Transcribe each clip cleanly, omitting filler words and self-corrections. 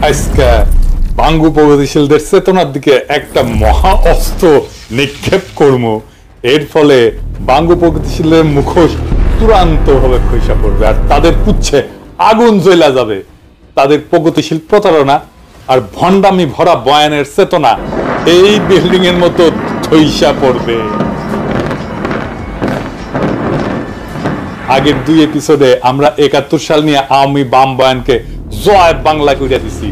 আজকে বাঙ্গু প্রগতিশীলদের চেতনার দিকে একটা মহা অস্ত্র নিক্ষেপ করব, এর ফলে বাঙ্গু প্রগতিশীলের মুখোশ চূড়ান্ত ভাবে খসে পড়বে আর তাদের পুচ্ছে আগুন জ্বলা যাবে। তাদের প্রগতিশীল প্রতারণা আর ভণ্ডামি ভরা বয়ানের চেতনা এই বিল্ডিং এর মতো ধইসা পড়বে। আগের 2 এপিসোডে আমরা 71 সাল নিয়ে আওয়ামী বাম বয়ানকে জয় বাংলা কইরা দিছি।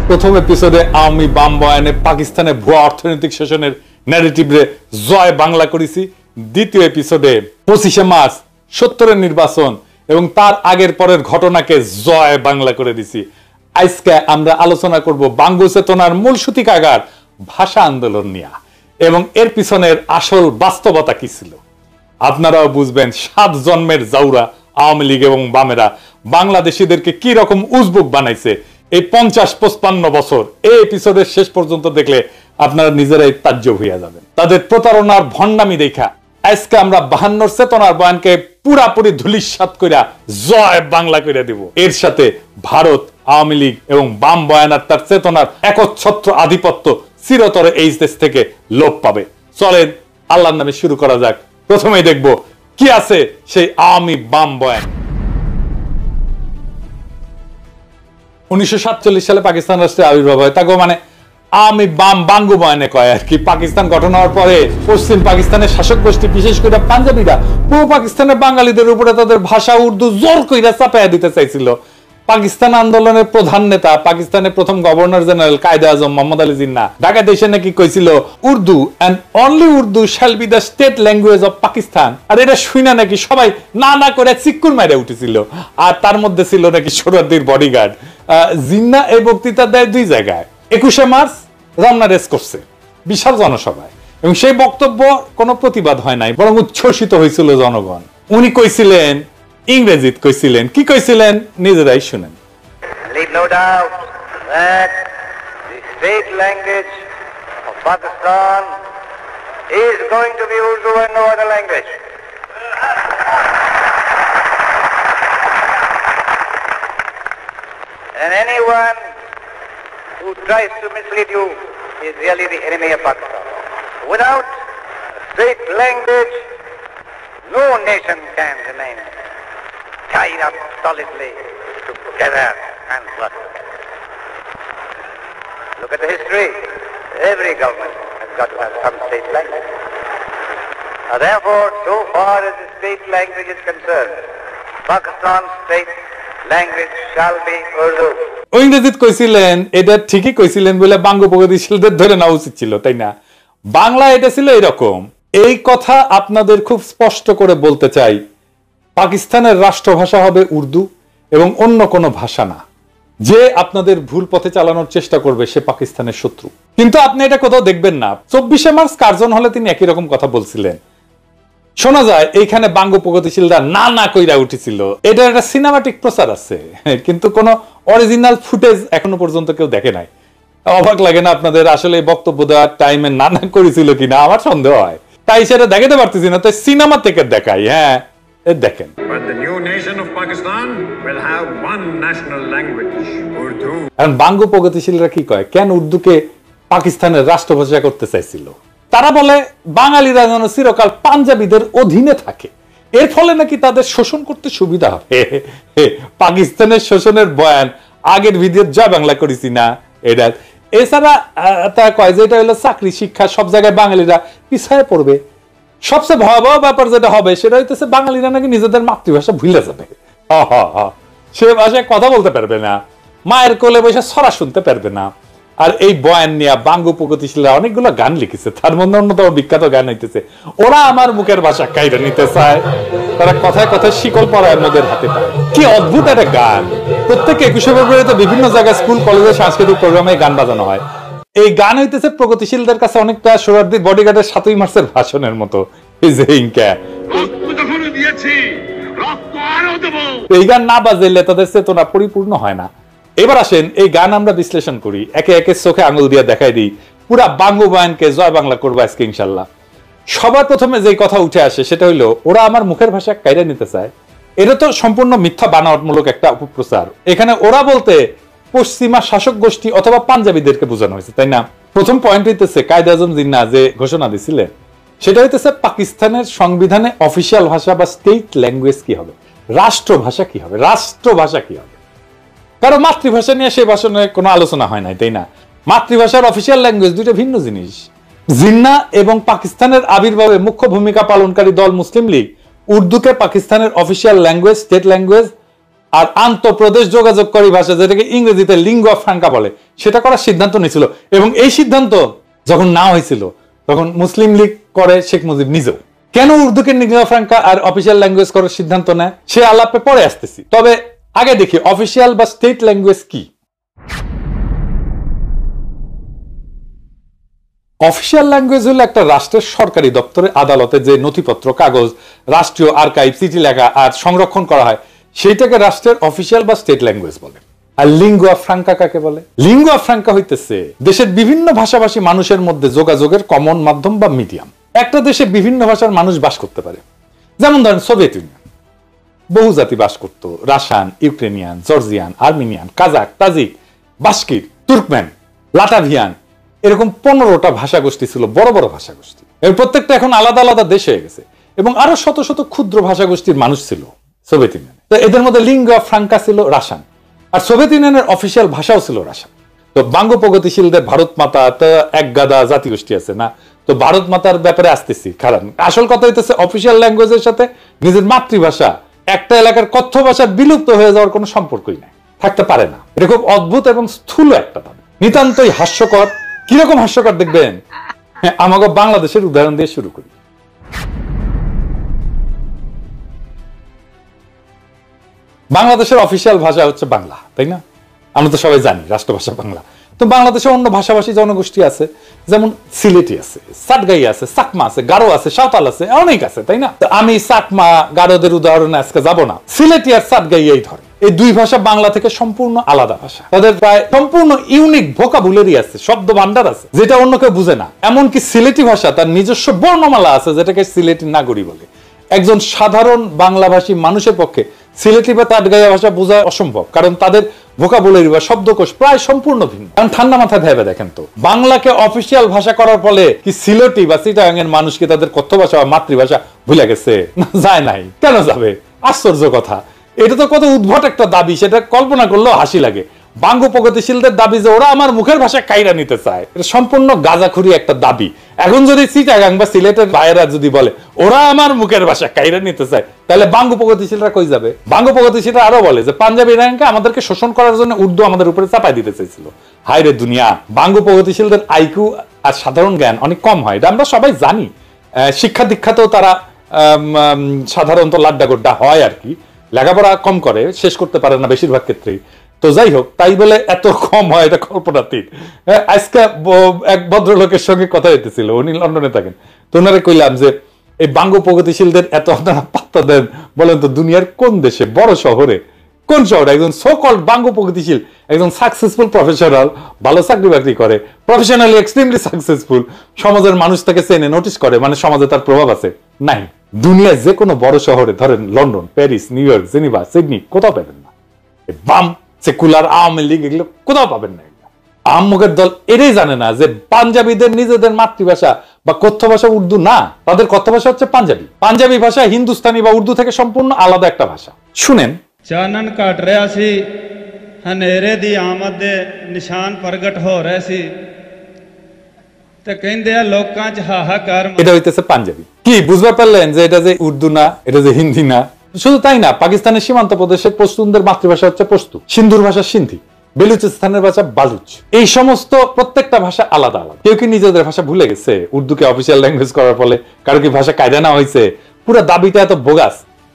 প্রথম এপিসোডে আওয়ামী বাম বয়ানে পাকিস্তানে ভুয়া অর্থনৈতিক শোষণের ন্যারেটিভে জয় বাংলা করেছি। দ্বিতীয় এপিসোডে 25শে মার্চ 70-এর নির্বাচন এবং তার আগের পরের ঘটনাকে জয় বাংলা করে দিছি। আজকে আমরা আলোচনা করব বাঙ্গু চেতনার মূল সূতিকাগার ভাষা আন্দোলন নিয়ে এবং এর পিছনের আসল বাস্তবতা কি ছিল। আপনারাও বুঝবেন 7 জন্মের জাউরা আওয়ামী লীগ এবং বামেরা বাংলাদেশিদেরকে কি রকম উজবুক বানাইছে এই 50-55 বছর। এই এপিসোডের শেষ পর্যন্ত দেখলে আপনারা নিজেরাই তাজ্জব হইয়া যাবেন। তাদের প্রতারণার ভণ্ডামি দেখা আজকে আমরা 52 চেতনার বয়ানকে পুরাপুরি ধূলিসাৎ কইরা জয় বাংলা কইরা দিব। এর সাথে ভারত, আওয়ামী লীগ এবং বাম বয়ান আর তার চেতনার একচ্ছত্র আধিপত্য চিরতরে এই দেশ থেকে লোপ পাবে। চলেন আল্লাহর নামে শুরু করা যাক। প্রথমেই দেখব কি আছে সেই আওয়ামী বাম বয়ান। 1947 সালে পাকিস্তান রাষ্ট্রের আবির্ভাব হয়। তাকে মানে আওয়ামী বাম বাঙ্গু বয়ানে কয় আর কি। পাকিস্তান গঠন হওয়ার পরে পশ্চিম পাকিস্তানের শাসক গোষ্ঠী বিশেষ করে পাঞ্জাবিরা পূর্ব পাকিস্তানের বাঙালিদের উপরে তাদের ভাষা উর্দু জোর কইরা চাপাইয়া দিতে চাইছিল। পাকিস্তান আন্দোলনের প্রধান নেতা পাকিস্তানের প্রথম গভর্নর জেনারেল কায়েদে আজম মোহাম্মদ আলী জিন্নাহ ঢাকাতে এসে নাকি কইছিল Urdu and only Urdu shall be the state language of Pakistan. আর এটা শুনে নাকি সবাই না না করে চিক্কুর মাইরা উঠেছিল। আর তার মধ্যে ছিল নাকি সোহরাওয়ার্দীর বডিগার্ড। জিন্নাহ এই বক্তৃতা দেয় 2 জায়গায়। 21শে মার্চ রমনা রেস করছে বিশাল জনসভায় এবং সেই বক্তব্য কোনো প্রতিবাদ হয় নাই, বরং উচ্ছ্বসিত হয়েছিল জনগণ। উনি কইছিলেন ইংরেজিত কইছিলেন, কি কইছিলেন নিজেরাই শুনেন। Leave no doubt that the state language of Pakistan is going to be Urdu and no other language. And anyone who tries to mislead you is really the enemy of Pakistan. Without a state language, no nation can remain tied up solidly together and prosper. Look at the history. Every government has got to have some state language. Therefore, so far as the state language is concerned, Pakistan's state language shall be Urdu. ইংরেজিত কইছিলেন, এটা ঠিকই কইছিলেন বলে বাঙ্গু প্রগতিশীলদের ধরে নেওয়া উচিত ছিল, তাই না? বাংলা এটা ছিল এরকম। এই কথা আপনাদের খুব স্পষ্ট করে বলতে চাই, পাকিস্তানের রাষ্ট্রভাষা হবে উর্দু এবং অন্য কোনো ভাষা না। যে আপনাদের ভুল পথে চালানোর চেষ্টা করবে সে পাকিস্তানের শত্রু। কিন্তু আপনি এটা কোথাও দেখবেন না। 24শে মার্চ কার্জন হলে তিনি একই রকম কথা বলছিলেন। শোনা যায় এইখানে বাঙ্গু প্রগতিশীলরা না না কইরা উঠেছিল। এটা একটা সিনেমাটিক প্রচার আছে, কিন্তু কোনো অরিজিনাল ফুটেজ এখনো পর্যন্ত কেউ দেখে নাই। অবাক লাগে না আপনাদের? আসলে বক্তব্য দেওয়ার টাইমে না না করেছিল কিনা আমার সন্দেহ হয়, তাই সেটা দেখাতে পারতেছি না, তাই সিনেমা থেকে দেখাই। হ্যাঁ দেখেন। এখন বাঙ্গু প্রগতিশীলরা কি কয়, কেন উর্দুকে পাকিস্তানের রাষ্ট্রভাষা করতে চাইছিল? তারা বলে বাঙালিরা যেন চিরকাল পাঞ্জাবিদের অধীনে থাকে, এর ফলে নাকি তাদের শোষণ করতে সুবিধা হবে। পাকিস্তানের শোষণের বয়ান আগের ভিডিও জয় বাংলা করেছি না এটা। এছাড়া তারা কয় যে এটা হলো চাকরি শিক্ষা সব জায়গায় বাঙালিরা পিছায় পড়বে। সবচেয়ে ভয়াবহ ব্যাপার যেটা হবে সেটা হইতেছে বাঙালিরা নাকি নিজেদের মাতৃভাষা ভুলে যাবে। সে ভাষায় কথা বলতে পারবে না, মায়ের কোলে বসে ছড়া শুনতে পারবে না। আর এই বয়ান নিয়ে বাঙ্গু প্রগতিশীলরা অনেকগুলো গান লিখেছে, তার মধ্যে অন্যতম বিখ্যাত গান হইতেছে ওরা আমার মুখের ভাষা কাইরা নিতে চায়, তারা কথায় কথায় শিকল পরায় মোদের হাতে পায়। কি অদ্ভুত একটা গান। প্রত্যেকে 21শে ফেব্রুয়ারিতে বিভিন্ন জায়গায় স্কুল কলেজে সাংস্কৃতিক প্রোগ্রামে গান বাজানো হয়। এই গান হইতেছে প্রগতিশীলদের কাছে অনেকটা সোহরাওয়ার্দীর বডিগার্ডের 7ই মার্চের ভাষণের মতো। এই গান না বাজাইলে তাদের চেতনা পরিপূর্ণ হয় না। এবার আসেন এই গান আমরা বিশ্লেষণ করি, একে একে চোখে আঙুল দিয়ে দেখাই দিই। পুরা বাঙ্গু বয়ানকে জয় বাংলা করবো আজকে ইনশাল্লাহ। সবার প্রথমে যে কথা উঠে আসে সেটা হইলো ওরা আমার মুখের ভাষা কাইরা নিতে চায়। এটা তো সম্পূর্ণ মিথ্যা বানাওয়াটমূলক একটা অপপ্রচার। এখানে ওরা বলতে পশ্চিমা শাসক গোষ্ঠী অথবা পাঞ্জাবিদেরকে বোঝানো হয়েছে, তাই না? প্রথম পয়েন্ট হইতেছে কায়েদে আজম জিন্নাহ যে ঘোষণা দিছিলেন সেটা হইতেছে পাকিস্তানের সংবিধানে অফিসিয়াল ভাষা বা স্টেট ল্যাঙ্গুয়েজ কি হবে, রাষ্ট্রভাষা কি হবে, রাষ্ট্রভাষা কি হবে। কারো মাতৃভাষা নিয়ে সে ভাষণে কোনো আলোচনা হয় নাই, তাই না? মাতৃভাষার অফিসিয়াল ল্যাঙ্গুয়েজ দুইটা ভিন্ন জিনিস। জিন্নাহ এবং পাকিস্তানের আবির্ভাবে মুখ্য ভূমিকা পালনকারী দল মুসলিম লীগ উর্দুকে পাকিস্তানের অফিসিয়াল ল্যাঙ্গুয়েজ, স্টেট ল্যাঙ্গুয়েজ আর আন্তঃপ্রদেশ যোগাযোগকারী ভাষা যেটাকে ইংরেজিতে লিঙ্গুয়া ফ্রাঙ্কা বলে সেটা করার সিদ্ধান্ত নিয়েছিল। এবং এই সিদ্ধান্ত যখন না হয়েছিল তখন মুসলিম লীগ করে শেখ মুজিব নিজেও। কেন উর্দুকে লিঙ্গুয়া ফ্রাঙ্কা আর অফিসিয়াল ল্যাঙ্গুয়েজ করার সিদ্ধান্ত নেয় সে আলাপে পরে আসতেছি, তবে আগে দেখি অফিসিয়াল বা স্টেট ল্যাঙ্গুয়েজ কি। অফিসিয়াল ল্যাঙ্গুয়েজ হলো একটা রাষ্ট্রের সরকারি দপ্তরে, আদালতে যে নথিপত্র, কাগজ, রাষ্ট্রীয় আর্কাইভ, চিঠি লেখা আর সংরক্ষণ করা হয় সেইটাকে রাষ্ট্রের অফিসিয়াল বা স্টেট ল্যাঙ্গুয়েজ বলে। আর লিঙ্গুয়া ফ্রাঙ্কা কাকে বলে? লিঙ্গুয়া ফ্রাঙ্কা হইতেছে দেশের বিভিন্ন ভাষাভাষী মানুষের মধ্যে যোগাযোগের কমন মাধ্যম বা মিডিয়াম। একটা দেশে বিভিন্ন ভাষার মানুষ বাস করতে পারে, যেমন ধরেন সোভিয়েত ইউনিয়ন, বহুজাতি বাস করত, Russian, Ukrainian, Georgian, Armenian, Kazakh, Tajik, Bashkir, Turkmen, Latvian, এরকম 15টা ভাষা গোষ্ঠী ছিল, বড় বড় ভাষা গোষ্ঠী। এর প্রত্যেকটা এখন আলাদা আলাদা দেশ হয়ে গেছে এবং আরো শত শত ক্ষুদ্র ভাষা গোষ্ঠীর মানুষ ছিল সোভিয়েত ইউনিয়নে। তো এদের মধ্যে লিঙ্গুয়া ফ্রাঙ্কা ছিল রাশিয়ান, আর সোভিয়েত ইউনিয়নের অফিসিয়াল ভাষাও ছিল রাশিয়ান। তো বাঙ্গ প্রগতিশীলদের ভারত মাতা তো এক গাদা জাতিগোষ্ঠী আছে না, তো ভারত মাতার ব্যাপারে আসতেছি। কারণ আসল কথা হইতেছে অফিসিয়াল ল্যাঙ্গুয়েজের সাথে নিজের মাতৃভাষা, একটা এলাকার কথ্য ভাষা বিলুপ্ত হয়ে যাওয়ার কোনো সম্পর্কই নাই, থাকতে পারে না। এটা খুব অদ্ভুত এবং স্থূল একটা দাবি, নিতান্তই হাস্যকর। কিরকম হাস্যকর দেখবেন, আমাকে বাংলাদেশের উদাহরণ দিয়ে শুরু করি। বাংলাদেশের অফিসিয়াল ভাষা হচ্ছে বাংলা, তাই না? আমরা তো সবাই জানি রাষ্ট্রভাষা বাংলা। তো বাংলাদেশে অন্য ভাষাভাষী জনগোষ্ঠী আছে, যেমন সিলেটি আছে, সাতগাই আছে, চাকমা আছে, গারো আছে, সাঁওতাল আছে, অনেক আছে, তাই না? আমি চাকমা গারোদের উদাহরণে আজকে যাব না, সিলেটি আর সাতগাই ধরে। এই দুই ভাষা বাংলা থেকে সম্পূর্ণ আলাদা ভাষা, তাদের প্রায় সম্পূর্ণ ইউনিক ভোকাবুলারি আছে, শব্দ ভান্ডার আছে যেটা অন্য কেউ বুঝে না। এমনকি সিলেটি ভাষা তার নিজস্ব বর্ণমালা আছে যেটাকে সিলেটি নাগরী বলে। একজন সাধারণ বাংলাভাষী মানুষের পক্ষে সিলেটি বা তাটগাইয়া ভাষা বোঝা অসম্ভব, কারণ তাদের ভোকাবুলারি বা শব্দকোষ প্রায় সম্পূর্ণ ভিন্ন। কারণ ঠান্ডা মাথায় ভেবে দেখেন তো, বাংলাকে অফিসিয়াল ভাষা করার ফলে কি সিলেটি বা চিটাগাং এর মানুষ কি তাদের কথ্য ভাষা বা মাতৃভাষা ভুলে গেছে? যায় নাই। কেন যাবে? আশ্চর্য কথা। এটা তো কত উদ্ভট একটা দাবি, সেটা কল্পনা করলেও হাসি লাগে। বাঙ্গ প্রগতিশীলদের দাবি যে ওরা আমার মুখের ভাষা কাইরা নিতে চায়, এটা সম্পূর্ণ গাঁজাখুরি একটা দাবি। এখন যদি চিটাগাং বা সিলেটের ভাইয়েরা যদি বলে ওরা আমার মুখের ভাষা কাইরা নিতে চায়, তাহলে বাঙ্গ প্রগতিশীলরা কই যাবে? বাঙ্গ প্রগতিশীলরা আরো বলে যে পাঞ্জাবি ইরানকে আমাদেরকে শোষণ করার জন্য উর্দু আমাদের উপরে চাপাই দিতে চাইছিল। হায় রে দুনিয়া! বাঙ্গ প্রগতিশীলদের আইকিউ আর সাধারণ জ্ঞান অনেক কম হয়, এটা আমরা সবাই জানি। শিক্ষা দীক্ষাতেও তারা সাধারণত লাড্ডা গোড্ডা হয় আর কি, লেখাপড়া কম করে, শেষ করতে পারে না বেশিরভাগ ক্ষেত্রেই। তো যাই হোক, তাই বলে এত কম হয় এটা কল্পনাতীত। আজকে এক ভদ্রলোকের সঙ্গে কথা হইতেছিল, উনি লন্ডনে থাকেন। তো ওনারে কইলাম যে এই বাঙ্গ প্রগতিশীলদের এত আপনারা পাত্তা দেন, বলেন তো দুনিয়ার কোন দেশে, বড় শহরে, কোন শহরে একজন সো কল্ড বাঙ্গ প্রগতিশীল, একজন সাকসেসফুল প্রফেশনাল, ভালো চাকরি বাকরি করে, প্রফেশনালি এক্সট্রিমলি সাকসেসফুল, সমাজের মানুষ তাকে চেনে, নোটিস করে, মানে সমাজে তার প্রভাব আছে? নাই। দুনিয়ার যে কোনো বড় শহরে, ধরেন London, Paris, new York, Geneva, Sydney, কোথাও পাবেন না। বাম সেকুলার আওয়ামী লীগ এগুলো কোথাও পাবেন না। আহম্মকের দল এটাই জানে না যে পাঞ্জাবিদের নিজেদের মাতৃভাষা বা কথ্য ভাষা উর্দু না, তাদের কথ্য ভাষা হচ্ছে পাঞ্জাবি। পাঞ্জাবি ভাষা হিন্দুস্তানি বা উর্দু থেকে সম্পূর্ণ আলাদা একটা ভাষা। শুনেন, ਚਾਨਣ ਘਟ ਰਿਹਾ ਸੀ, ਹਨੇਰੇ ਦੀ ਆਮਦ ਦੇ ਨਿਸ਼ਾਨ ਪ੍ਰਗਟ ਹੋ ਰਹੇ ਸੀ ਤੇ ਕਹਿੰਦੇ ਆ ਲੋਕਾਂ 'ਚ ਹਾਹਾਕਾਰ। এটা হইতেছে পাঞ্জাবি। কি বুঝতে পারলেন যে এটা যে উর্দু না, এটা যে হিন্দি না? শুধু তাই না, পাকিস্তানের সীমান্ত প্রদেশের পশতুনদের মাতৃভাষা হচ্ছে পশতু, সিন্ধুর ভাষা সিন্ধি, বেলুচিস্তানের ভাষা বালুচ। এই সমস্ত প্রত্যেকটা ভাষা আলাদা আলাদা। কেউ কি নিজেদের ভাষা ভুলে গেছে উর্দুকে অফিসিয়াল ল্যাঙ্গুয়েজ করার ফলে? কারো কি ভাষা কায়দা না হয়েছে? পুরো দাবিটা এত বোগাস,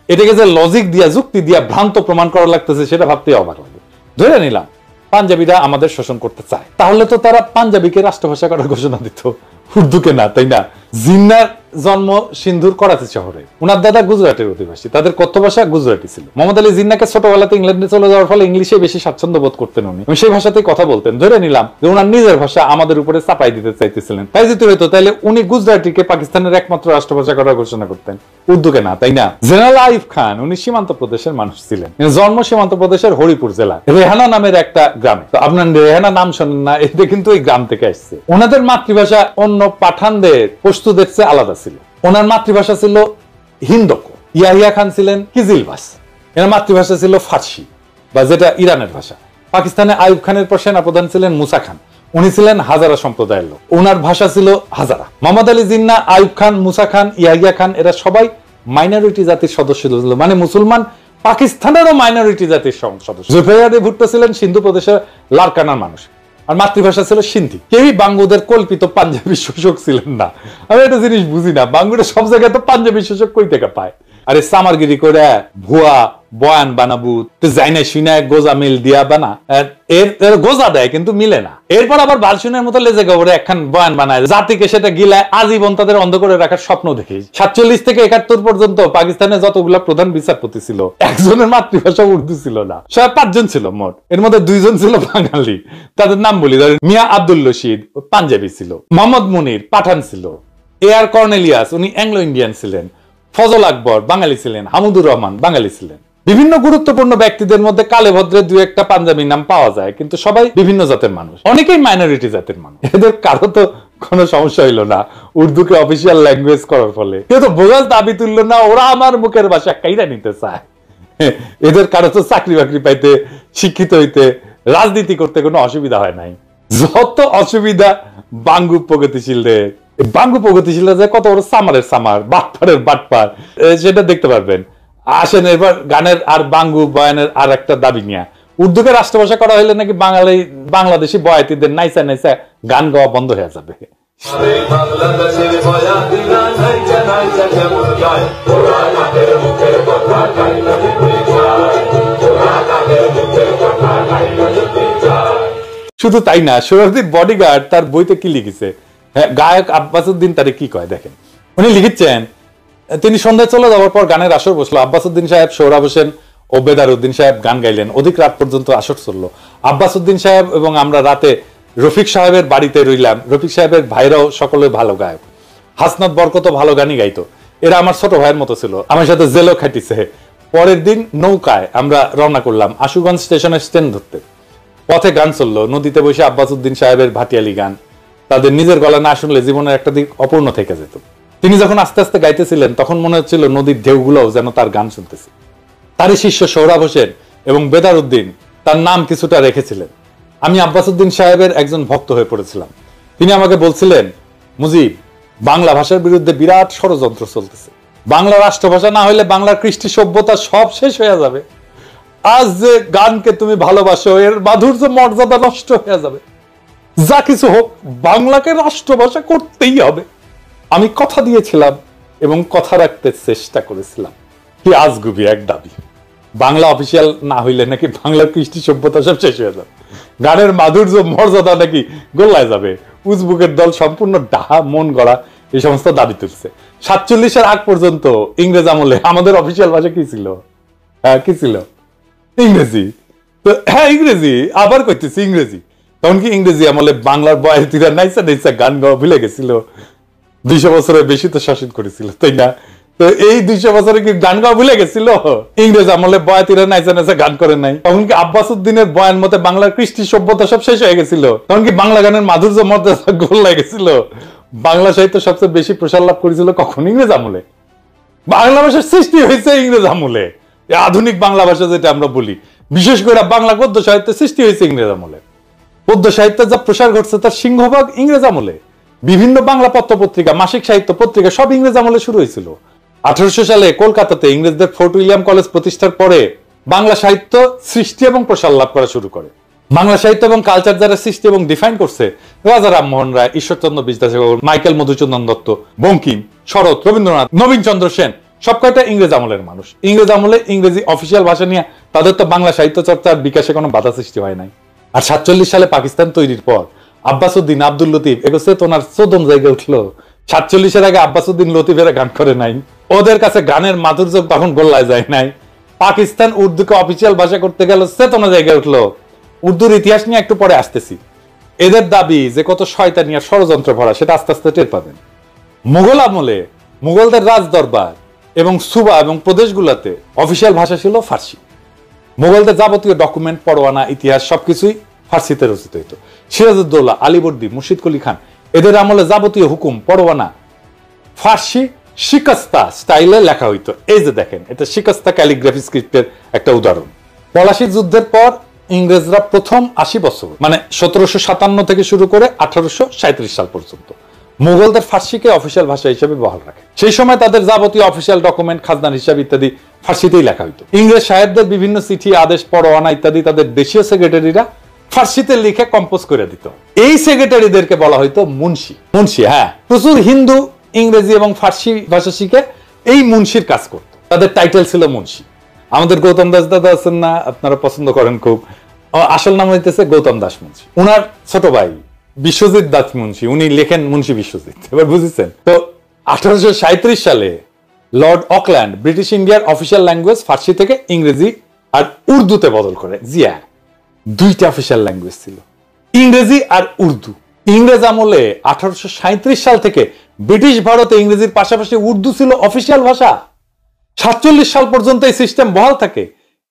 এটাকে যে লজিক দিয়া, যুক্তি দিয়া ভ্রান্ত প্রমাণ করা লাগতেছে সেটা ভাবতে অবাক লাগে। ধরে নিলাম পাঞ্জাবিরা আমাদের শোষণ করতে চায়, তাহলে তো তারা পাঞ্জাবিকে রাষ্ট্রভাষা করার ঘোষণা দিত, উর্দুকে না, তাই না? জিন্নার জন্ম সিন্ধুর করাচি শহরে। উনার দাদা গুজরাটের অধিবাসী, তাদের কথ্য ভাষা গুজরাটি ছিল। মোহাম্মদ আলী জিন্নাহকে ছোটবেলাতে ইংল্যান্ডে চলে যাওয়ার ফলে ইংলিশে বেশি স্বাচ্ছন্দ্য বোধ করতেন উনি, সেই ভাষাতেই কথা বলতেন। ধরে নিলাম যে উনার নিজের ভাষা আমাদের উপরে চাপাই দিতে চাইতেছিলেন। তাই যদি হইতো তাহলে উনি গুজরাটিকে পাকিস্তানের একমাত্র রাষ্ট্রভাষা করার ঘোষণা করতেন, উর্দুকে না, তাই না? জেনারেল আইয়ুব খান উনি সীমান্ত প্রদেশের মানুষ ছিলেন, জন্ম সীমান্ত প্রদেশের হরিপুর জেলা রেহানা নামের একটা গ্রামে। তো আপনার রেহানা নাম শোনেন না, এটা কিন্তু ওই গ্রাম থেকে আসছে। ওনাদের মাতৃভাষা অন্য পাঠানদের পশতুদের চেয়ে আলাদা ছিল। ওনার মাতৃভাষা ছিল হিন্দকো। ইয়াহিয়া খান ছিলেন কিজিলবাস, এর মাতৃভাষা ছিল ফার্সি বা যেটা ইরানের ভাষা। পাকিস্তানে আইয়ুব খানের পর সেনাপ্রধান ছিলেন মুসা খান, উনি ছিলেন হাজারা সম্প্রদায়ের লোক, ওনার ভাষা ছিল হাজারা। মোহাম্মদ আলী জিন্নাহ, আইয়ুব খান, মুসা খান, ইয়াহিয়া খান এরা সবাই মাইনরিটি জাতির সদস্য ছিল, মানে মুসলমান পাকিস্তানেরও মাইনরিটি জাতির সদস্য। জুলফিকার আলী ভুট্টো ছিলেন সিন্ধু প্রদেশের লারকানার মানুষ, আর মাতৃভাষা ছিল সিন্ধি। কেউই বাঙ্গুদের কল্পিত পাঞ্জাবি শোষক ছিলেন না। আমি একটা জিনিস বুঝি না, বাঙ্গুরা সব জায়গায় তো পাঞ্জাবি শোষক কই থেকে পায়? আরে সামারগিরি করে ভুয়া বয়ান বানাবু, জাইনা শুনে গোজা মিল দিয়া বানা, এর গোজা দেয় কিন্তু মিলে না। এরপর আবার বালসুনের মতো লেজে গবরে একখান বয়ান বানায়, জাতিকে সেটা গিলায় আজীবন তাদের অন্ধ করে রাখার স্বপ্ন দেখি। 47 থেকে 71 পর্যন্ত পাকিস্তানে যতগুলা প্রধান বিচারপতি ছিল, একজনের মাতৃভাষা উর্দু ছিল না। সব 5 জন ছিল মোট, এর মধ্যে 2 জন ছিল বাঙালি। তাদের নাম বলি, ধরেন মিয়া আব্দুল রশিদ পাঞ্জাবি ছিল, মোহাম্মদ মুনির পাঠান ছিল, এআর কর্নেলিয়াস উনি অ্যাংলো ইন্ডিয়ান ছিলেন, ফজল আকবর বাঙালি ছিলেন, হামুদুর রহমান বাঙালি ছিলেন। বিভিন্ন গুরুত্বপূর্ণ ব্যক্তিদের মধ্যে কালে ভদ্রে 2-1টা পাঞ্জাবি নাম পাওয়া যায়, কিন্তু সবাই বিভিন্ন জাতের মানুষ, অনেকেই মাইনরিটি জাতের মানুষ। এদের কারো তো কোনো সমস্যা হইল না উর্দুকে অফিসিয়াল ল্যাঙ্গুয়েজ করার ফলে, কেউ তো বোঝার দাবি তুললো না, ওরা আমার মুখের ভাষা কাইরা নিতে চায়। এদের কারো তো চাকরি বাকরি পাইতে, শিক্ষিত হইতে, রাজনীতি করতে কোনো অসুবিধা হয় নাই। যত অসুবিধা বাঙ্গু প্রগতিশীলদের। বাঙ্গু প্রগতিশীলরা যে কত বড় সামারের সামার, বাটপারের বাটপার, সেটা দেখতে পারবেন। আসেন এবার গানের আর বাঙ্গু বয়ানের আর একটা দাবি নিয়ে। উর্দুকে রাষ্ট্রভাষা করা হইলে নাকি বাংলাদেশি বয়াতিদের নাইসা নাইসা গান গাওয়া বন্ধ হয়ে যাবে। শুধু তাই না, সোহরাওয়ার্দীর বডিগার্ড তার বইতে কি লিখেছে, গায়ক আব্বাসউদ্দিন তারে কি কয় দেখেন। উনি লিখেছেন, তিনি সন্ধ্যায় চলে যাওয়ার পর গানের আসর বসলো। আব্বাসউদ্দিন সাহেব, সোহরাব হোসেন ও বেদারউদ্দিন সাহেব গান গাইলেন। অধিক রাত পর্যন্ত আসর চললো। আব্বাসউদ্দিন সাহেব এবং আমরা রাতে রফিক সাহেবের বাড়িতে রইলাম। রফিক সাহেবের ভাইরাও সকলে ভালো গায়ক, হাসনাত বরকতও ভালো গানই গাইতো। এরা আমার ছোট ভাইয়ের মতো ছিল, আমার সাথে জেলও খাটিছে। পরের দিন নৌকায় আমরা রওনা করলাম আশুগঞ্জ স্টেশনের ট্রেন ধরতে। পথে গান চললো, নদীতে বসে আব্বাসউদ্দিন সাহেবের ভাটিয়ালি গান তাদের নিজের গলা না শুনলে জীবনের একটা দিক অপূর্ণ থেকে যেত। তিনি যখন আস্তে আস্তে গাইতেছিলেন তখন মনে হচ্ছিল নদীর ঢেউগুলোও যেন তার গান শুনতেছে। তারই শিষ্য সোহরাব হোসেন এবং বেদারউদ্দিন তার নাম কিছুটা রেখেছিলেন। আমি আব্বাসউদ্দিন সাহেবের একজন ভক্ত হয়ে পড়েছিলাম। তিনি আমাকে বলছিলেন, মুজিব, বাংলা ভাষার বিরুদ্ধে বিরাট ষড়যন্ত্র চলতেছে। বাংলা রাষ্ট্রভাষা না হইলে বাংলার কৃষ্টি সভ্যতা সব শেষ হয়ে যাবে। আজ যে গানকে তুমি ভালোবাসো এর মাধুর্য মর্যাদা নষ্ট হয়ে যাবে। যা কিছু হোক বাংলাকে রাষ্ট্রভাষা করতেই হবে। আমি কথা দিয়েছিলাম এবং কথা রাখতে চেষ্টা করেছিলাম। কি আজগুবি এক দাবি। বাংলা অফিসিয়াল না হইলে নাকি বাংলার কৃষ্টি সভ্যতা সব শেষ হয়ে যাবে, গানের মাধুর্য মর্যাদা নাকি গোল্লায় যাবে। উজবুকের দল সম্পূর্ণ ডাহা মন গড়া এই সমস্ত দাবি তুলছে। 47-এর আগ পর্যন্ত ইংরেজ আমলে আমাদের অফিসিয়াল ভাষা কি ছিল? কি ছিল? ইংরেজি। তো হ্যাঁ ইংরেজি, আবার কইতেছি ইংরেজি। তখন কি ইংরেজি আমলে বাংলার বয়াতিরা নাইসা নাইসা গান গাওয়া ভুলে গেছিল? 200 বছরের বেশি তো শাসন করেছিল, তাই না? তো এই 200 বছরে কি গান গাওয়া ভুলে গেছিল? ইংরেজ আমলে বয়াতিরা নাইসা নাইসা গান করে নাই? তখন কি আব্বাসউদ্দিনের বয়ান মতে বাংলার কৃষ্টি সভ্যতা সব শেষ হয়ে গেছিল? তখন কি বাংলা গানের মাধুর্য মর্যাদা গোল্লায় গেছিল? বাংলা সাহিত্য সবচেয়ে বেশি প্রসার লাভ করেছিল কখন? ইংরেজ আমলে। বাংলা ভাষার সৃষ্টি হয়েছে ইংরেজ আমলে। আধুনিক বাংলা ভাষা যেটা আমরা বলি, বিশেষ করে বাংলা গদ্য সাহিত্যের সৃষ্টি হয়েছে ইংরেজ আমলে। পদ্য সাহিত্যের যা প্রসার ঘটছে তার সিংহভাগ ইংরেজ আমলে। বিভিন্ন বাংলা পত্র পত্রিকা, মাসিক সাহিত্য পত্রিকা সব ইংরেজ আমলে শুরু হয়েছিল। 1800 সালে কলকাতাতে ইংরেজদের ফোর্ট উইলিয়াম কলেজ প্রতিষ্ঠার পরে বাংলা সাহিত্য সৃষ্টি এবং প্রসার লাভ করা শুরু করে। বাংলা সাহিত্য এবং কালচার যারা সৃষ্টি এবং ডিফাইন করছে, রাজা রামমোহন রায়, ঈশ্বরচন্দ্র বিদ্যাসাগর, মাইকেল মধুসূদন দত্ত, বঙ্কিম, শরৎ, রবীন্দ্রনাথ, নবীন চন্দ্র সেন, সব কয়টা ইংরেজ আমলের মানুষ। ইংরেজ আমলে ইংরেজি অফিসিয়াল ভাষা নিয়ে তাদের তো বাংলা সাহিত্য চর্চার বিকাশে কোনো বাধা সৃষ্টি হয় নাই। আর 47 সালে পাকিস্তান তৈরির পর আব্বাসউদ্দিন, আব্দুল লতিফ এগোছে তো ওনার চোদন জায়গায় উঠলো 47-এর আগে আব্বাসউদ্দিন লতিফেরা গান করে নাই, ওদের কাছে গানের মাধুর্য তখন গোল্লায় যায় নাই। পাকিস্তান উর্দুকে অফিসিয়াল ভাষা করতে গেল চেতনা জায়গায় উঠলো। উর্দুর ইতিহাস নিয়ে একটু পরে আসতেছি। এদের দাবি যে কত শয়তানি আর ষড়যন্ত্র ভরা সেটা আস্তে আস্তে টের পাবেন। মুঘল আমলে মুঘলদের রাজ দরবার এবং সুবা এবং প্রদেশগুলোতে অফিসিয়াল ভাষা ছিল ফার্সি। মুঘলদের যাবতীয় ডকুমেন্ট, পরোয়ানা, ইতিহাস সবকিছুই ফার্সিতে রচিত হইতো। সিরাজউদ্দৌলা, আলীবর্দী, মুর্শিদ কুলি খান এদের আমলে যাবতীয় হুকুম, পরোয়ানা ফার্সি শিকস্তা স্টাইলে লেখা হইতো। এই যে দেখেন, এটা শিকস্তা ক্যালিগ্রাফি স্ক্রিপ্টের একটা উদাহরণ। পলাশী যুদ্ধের পর ইংরেজরা প্রথম 80 বছর মানে 1757 থেকে শুরু করে 1837 সাল পর্যন্ত মুঘলদের ফার্সিকে অফিসিয়াল ভাষা হিসেবে বহাল রাখে। সেই সময় তাদের যাবতীয় অফিসিয়াল ডকুমেন্ট, খাজনার হিসাব ইত্যাদি ফার্সিতেই লেখা হইতো। ইংরেজ সাহেবদের বিভিন্ন চিঠি, আদেশ, পরোয়ানা ইত্যাদি তাদের দেশীয় সেক্রেটারিরা ফার্সিতে লিখে কম্পোজ করে দিত। এই সেক্রেটারিদেরকে বলা হইতো মুন্সি। মুন্সি, হ্যাঁ, প্রচুর হিন্দু ইংরেজি এবং ফার্সি ভাষা শিখে এই মুন্সির কাজ করত। তাদের টাইটেল ছিল মুন্সি। আমাদের গৌতম দাস দাদা আছেন না, আপনারা পছন্দ করেন খুব, আসল নাম হইতেছে গৌতম দাস মুন্সি। উনার ছোট ভাই বিশ্বজিৎ দাস মুন্সি, উনি লেখেন মুন্সি বিশ্বজিৎ। এবার বুঝেছেন তো? 1837 সালে লর্ড অকল্যান্ড ব্রিটিশ ইন্ডিয়ার অফিসিয়াল ল্যাঙ্গুয়েজ ফার্সি থেকে ইংরেজি আর উর্দুতে বদল করে। জিয়া, দুইটা অফিসিয়াল ল্যাঙ্গুয়েজ ছিল, ইংরেজি আর উর্দু। ইংরেজ আমলে 1837 সাল থেকে ব্রিটিশ ভারতে ইংরেজির পাশাপাশি উর্দু ছিল অফিসিয়াল ভাষা। 47 সাল পর্যন্ত এই সিস্টেম বহাল থাকে।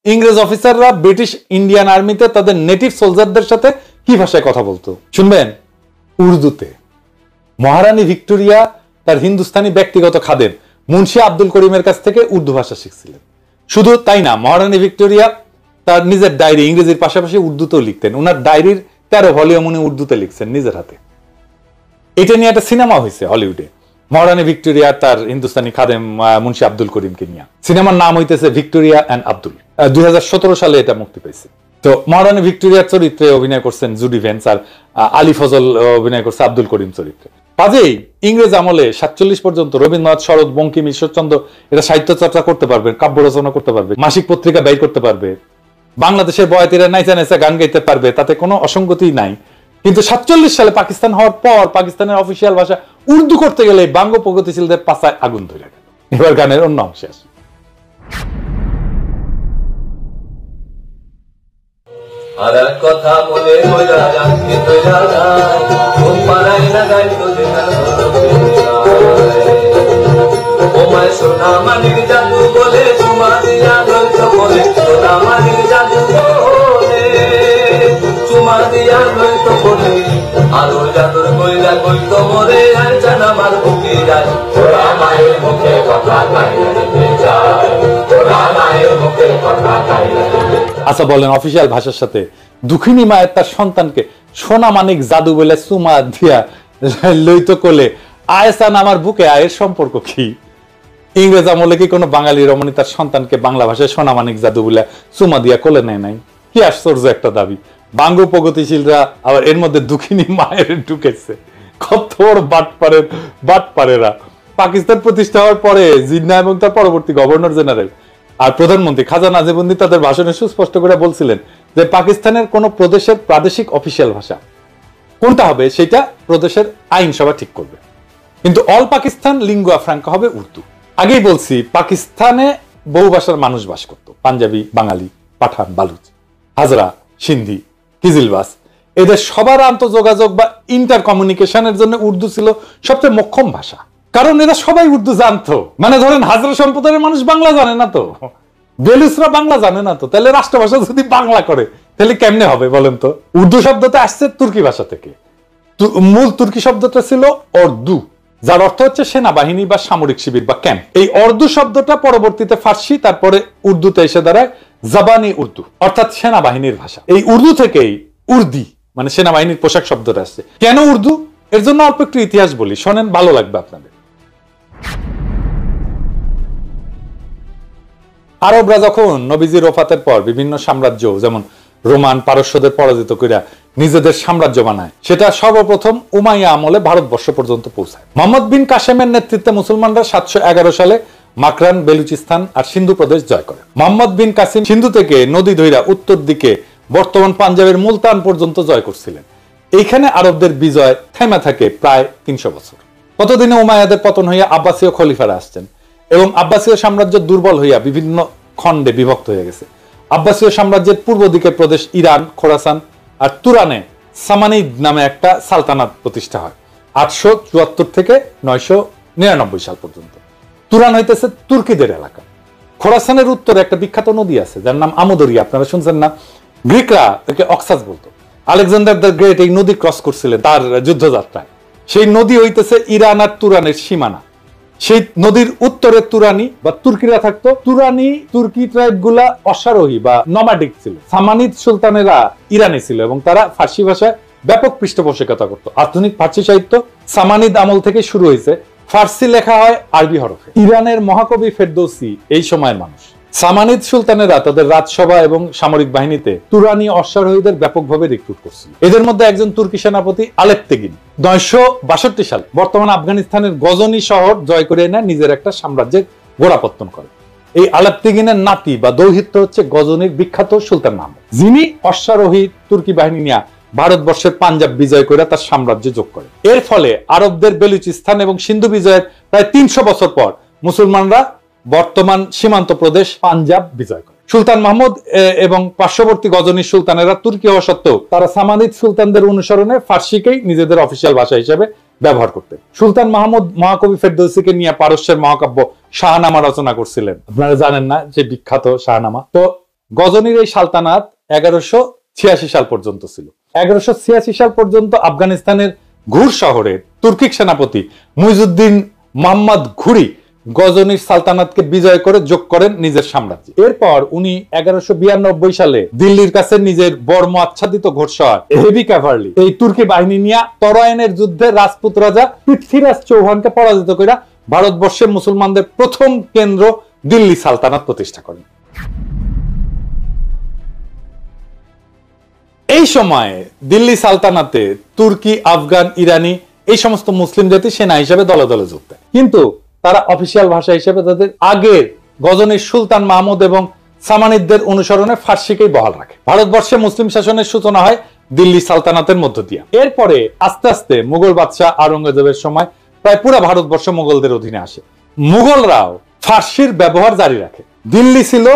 ইংরেজ অফিসাররা ব্রিটিশ ইন্ডিয়ান আর্মিতে তাদের নেটিভ সোলজারদের সাথে কি ভাষায় কথা বলতো শুনবেন? উর্দুতে। মহারানী ভিক্টোরিয়া তার হিন্দুস্তানি ব্যক্তিগত খাদেম মুন্সি আব্দুল করিমের কাছ থেকে উর্দু ভাষা শিখছিলেন। শুধু তাই না, মহারানী ভিক্টোরিয়া তার নিজের ডায়েরি ইংরেজির পাশাপাশি উর্দুতেও লিখতেন। ওনার ডায়েরির 13 ভলিউম উনি উর্দুতে লিখছেন নিজের হাতে। এটা নিয়ে একটা সিনেমা হয়েছে হলিউডে, মহারানী ভিক্টোরিয়া তার হিন্দুস্তানি খাদেম মুন্সি আব্দুল করিমকে নিয়ে। সিনেমার নাম হইতেছে ভিক্টোরিয়া অ্যান্ড আব্দুল। 2017 সালে এটা মুক্তি পেয়েছে। তো মহারানী ভিক্টোরিয়ার চরিত্রে অভিনয় করছেন জুডি ভেন্স, আর আলী ফজল অভিনয় করছে আব্দুল করিম চরিত্রে। কাজেই ইংরেজ আমলে 47 পর্যন্ত রবীন্দ্রনাথ, শরৎ, বঙ্কিম, ঈশ্বরচন্দ্র এরা সাহিত্য চর্চা করতে পারবে, কাব্য রচনা করতে পারবে, মাসিক পত্রিকা ব্যয় করতে পারবে, বাংলাদেশের বয়াতিরা নাইচা নাইচা গান গাইতে পারবে, তাতে কোনো অসঙ্গতি নাই। কিন্তু 47 সালে পাকিস্তান হওয়ার পর পাকিস্তানের অফিসিয়াল ভাষা উর্দু করতে গেলে বাঙ্গ প্রগতিশীলদের পাছায় আগুন ধরে গেল। এবার গানের অন্য অংশে আসি। আর কথা বলে সোনা মানিক জাদু বলে চুমা দিয়া নৈত বলে, সোনা মানিক জাদু বলে চুমা দিয়া নৈত বলে, আরো জাদুর কইলা কইত মরে আইজান আমার বুকে যায়, ওরা মায়ের মুখে কথা খাইতে যায়, ওরা মায়ের মুখে কথা খাইতে। আচ্ছা বলেন, অফিসিয়াল ভাষার সাথে দুঃখিনী মায়ের তার সন্তানকে সোনা মানিক জাদু বলে চুমা দিয়া লইত কোলে আয়সান আমার বুকে, আয়ের সম্পর্ক কি? ইংরেজ আমলে কি কোনো বাঙালি রমণী তার সন্তানকে বাংলা ভাষায় সোনা মানিক জাদু বলে চুমা দিয়া কোলে নেয় নাই? কি আশ্চর্য একটা দাবি। বাঙ্গ প্রগতিশীলরা আবার এর মধ্যে দুঃখিনী মায়ের ঢুকেছে। কত বড় বাটপারেরা। পাকিস্তান প্রতিষ্ঠা হওয়ার পরে জিন্নাহ এবং তার পরবর্তী গভর্নর জেনারেল আর প্রধানমন্ত্রী খাজা নাজিবুদ্দিন তাদের ভাষণে সুস্পষ্ট করে বলছিলেন যে পাকিস্তানের কোন প্রদেশের প্রাদেশিক অফিসিয়াল ভাষা কোনটা হবে সেটা প্রদেশের আইনসভা ঠিক করবে, কিন্তু অল পাকিস্তান লিঙ্গুয়া ফ্রাঙ্কা হবে উর্দু। আগেই বলছি, পাকিস্তানে বহু ভাষার মানুষ বাস করত, পাঞ্জাবি, বাঙালি, পাঠান, বালুচ, হাজরা, সিন্ধি, কিজিলবাস। এদের সবার আন্তঃযোগাযোগ বা ইন্টার কমিউনিকেশনের জন্য উর্দু ছিল সবচেয়ে মোক্ষম ভাষা, কারণ এরা সবাই উর্দু জানতো। মানে ধরেন হাজরা সম্প্রদায়ের মানুষ বাংলা জানে না তো, বেলুচরা বাংলা জানে না তো, তাহলে রাষ্ট্রভাষা যদি বাংলা করে তাহলে কেমনে হবে বলেন তো? উর্দু শব্দটা আসছে তুর্কি ভাষা থেকে। মূল তুর্কি শব্দটা ছিল অর্দু, যার অর্থ হচ্ছে সেনাবাহিনী বা সামরিক শিবির বা ক্যাম্প। এই অর্দু শব্দটা পরবর্তীতে ফার্সি, তারপরে উর্দুতে এসে দাঁড়ায় জাবানি উর্দু, অর্থাৎ সেনাবাহিনীর ভাষা। এই উর্দু থেকেই উর্দি মানে সেনাবাহিনীর পোশাক শব্দটা আসছে। কেন উর্দু? এর জন্য অল্প একটু ইতিহাস বলি, শোনেন, ভালো লাগবে আপনাদের। আরবরা যখন নবীজির ওফাতের পর বিভিন্ন সাম্রাজ্য যেমন রোমান, পারস্যদের পরাজিত করে নিজেদের সাম্রাজ্য বানায়, সেটা সর্বপ্রথম উমাইয়া আমলে ভারতবর্ষ পর্যন্ত পৌঁছায়। মোহাম্মদ বিন কাসেমের নেতৃত্বে মুসলমানরা 711 সালে মাকরান, বেলুচিস্তান আর সিন্ধু প্রদেশ জয় করে। মোহাম্মদ বিন কাসিম সিন্ধু থেকে নদী ধইরা উত্তর দিকে বর্তমান পাঞ্জাবের মুলতান পর্যন্ত জয় করছিলেন। এইখানে আরবদের বিজয় থেমে থাকে প্রায় 300 বছর। ততদিনে উমাইয়াদের পতন হইয়া আব্বাসীয় খলিফারা আসছেন এবং আব্বাসীয় সাম্রাজ্য দুর্বল হইয়া বিভিন্ন খণ্ডে বিভক্ত হয়ে গেছে। আব্বাসীয় সাম্রাজ্যের পূর্ব দিকের প্রদেশ ইরান, খোরাসান আর তুরানে সামানিদ নামে একটা সালতানাত প্রতিষ্ঠা হয় 874 থেকে 999 সাল পর্যন্ত। তুরান হইতেছে তুর্কিদের এলাকা। খোরাসানের উত্তরে একটা বিখ্যাত নদী আছে যার নাম আমুদরিয়া, আপনারা শুনছেন না? গ্রিকরা একে অক্সাস বলতো। আলেকজান্ডার দ্য গ্রেট এই নদী ক্রস করছিলেন তার যুদ্ধযাত্রায়। সেই নদী হইতেছে ইরান আর তুরানের সীমানা। সেই নদীর উত্তরে তুরানি বা তুর্কিরা থাকতো। তুরানি তুর্কি ট্রাইব গুলা অশ্বারোহী বা নমাডিক ছিল। সামানিদ সুলতানেরা ইরানি ছিল এবং তারা ফার্সি ভাষায় ব্যাপক পৃষ্ঠপোষকতা করত। আধুনিক ফার্সি সাহিত্য সামানিদ আমল থেকে শুরু হয়েছে। ফার্সি লেখা হয় আরবি হরফে। ইরানের মহাকবি ফেরদৌসি এই সময়ের মানুষ। সামানিদ সুলতানেরা তাদের রাজসভা এবং সামরিক বাহিনীতে তুরানি অশ্বারোহীদের ব্যাপকভাবে রিক্রুট করছিল। এদের মধ্যে একজন তুর্কি সেনাপতি আলেপ্তেগিন 962 সাল বর্তমান আফগানিস্তানের গজনি শহর জয় করে এনে নিজের একটা সাম্রাজ্যের গোড়াপত্তন করে। এই আলেপ্তেগিনের নাতি বা দৌহিত্র হচ্ছে গজনির বিখ্যাত সুলতান মাহমুদ, যিনি অশ্বারোহী তুর্কি বাহিনী নিয়ে ভারতবর্ষের পাঞ্জাব বিজয় করে তার সাম্রাজ্য যোগ করে। এর ফলে আরবদের বেলুচিস্তান এবং সিন্ধু বিজয়ের প্রায় 300 বছর পর মুসলমানরা বর্তমান সীমান্ত প্রদেশ পাঞ্জাব বিজয় করে। সুলতান মাহমুদ এবং পার্শ্ববর্তী গজনির সুলতানেরা তুর্কি হওয়া সত্ত্বেও তারা সামানিদ সুলতানদের অনুসরণে ফার্সিকেই নিজেদের অফিসিয়াল ভাষা হিসেবে ব্যবহার করতেন। সুলতান মাহমুদ মহাকবি ফেরদৌসিকে নিয়ে পারস্যের মহাকাব্য শাহনামা রচনা করছিলেন। আপনারা জানেন না যে বিখ্যাত শাহনামা? তো গজনির এই সালতানাত 1186 সাল পর্যন্ত ছিল। 1186 সাল পর্যন্ত আফগানিস্তানের ঘুর শহরে তুর্কিক সেনাপতি মুইজুদ্দিন মোহাম্মদ ঘুরি গজনির সালতানাতকে বিজয় করে যোগ করেন নিজের সাম্রাজ্যে। এরপর উনি 1192 সালে দিল্লির কাছে নিজের বর্ম আচ্ছাদিত ঘোড়সওয়ার হেভি ক্যাভারলি এই তুর্কি বাহিনী নিয়ে তরাইনের যুদ্ধে রাজপুত রাজা পৃথ্বীরাজ চৌহানকে পরাজিত করে ভারতবর্ষের মুসলমানদের প্রথম কেন্দ্র দিল্লি সালতানাত প্রতিষ্ঠা করেন। এই সময়ে দিল্লি সালতানাতে তুর্কি, আফগান, ইরানি এই সমস্ত মুসলিম জাতি সেনা হিসেবে দলে দলে যুক্ত, কিন্তু তারা অফিসিয়াল ভাষা হিসেবে তাদের আগের গজনির সুলতান মাহমুদ এবং সামানিদদের অনুসরণে ফার্সিকেই বহাল রাখে। ভারতবর্ষে মুসলিম শাসনের সূচনা হয় দিল্লি সালতানাতের মধ্য দিয়ে। এরপরে আস্তে আস্তে মুঘল বাদশাহ আওরঙ্গজেবের সময় প্রায় পুরো ভারতবর্ষ মুঘলদের অধীনে আসে। মুঘলরাও ফার্সির ব্যবহার জারি রাখে। দিল্লি ছিল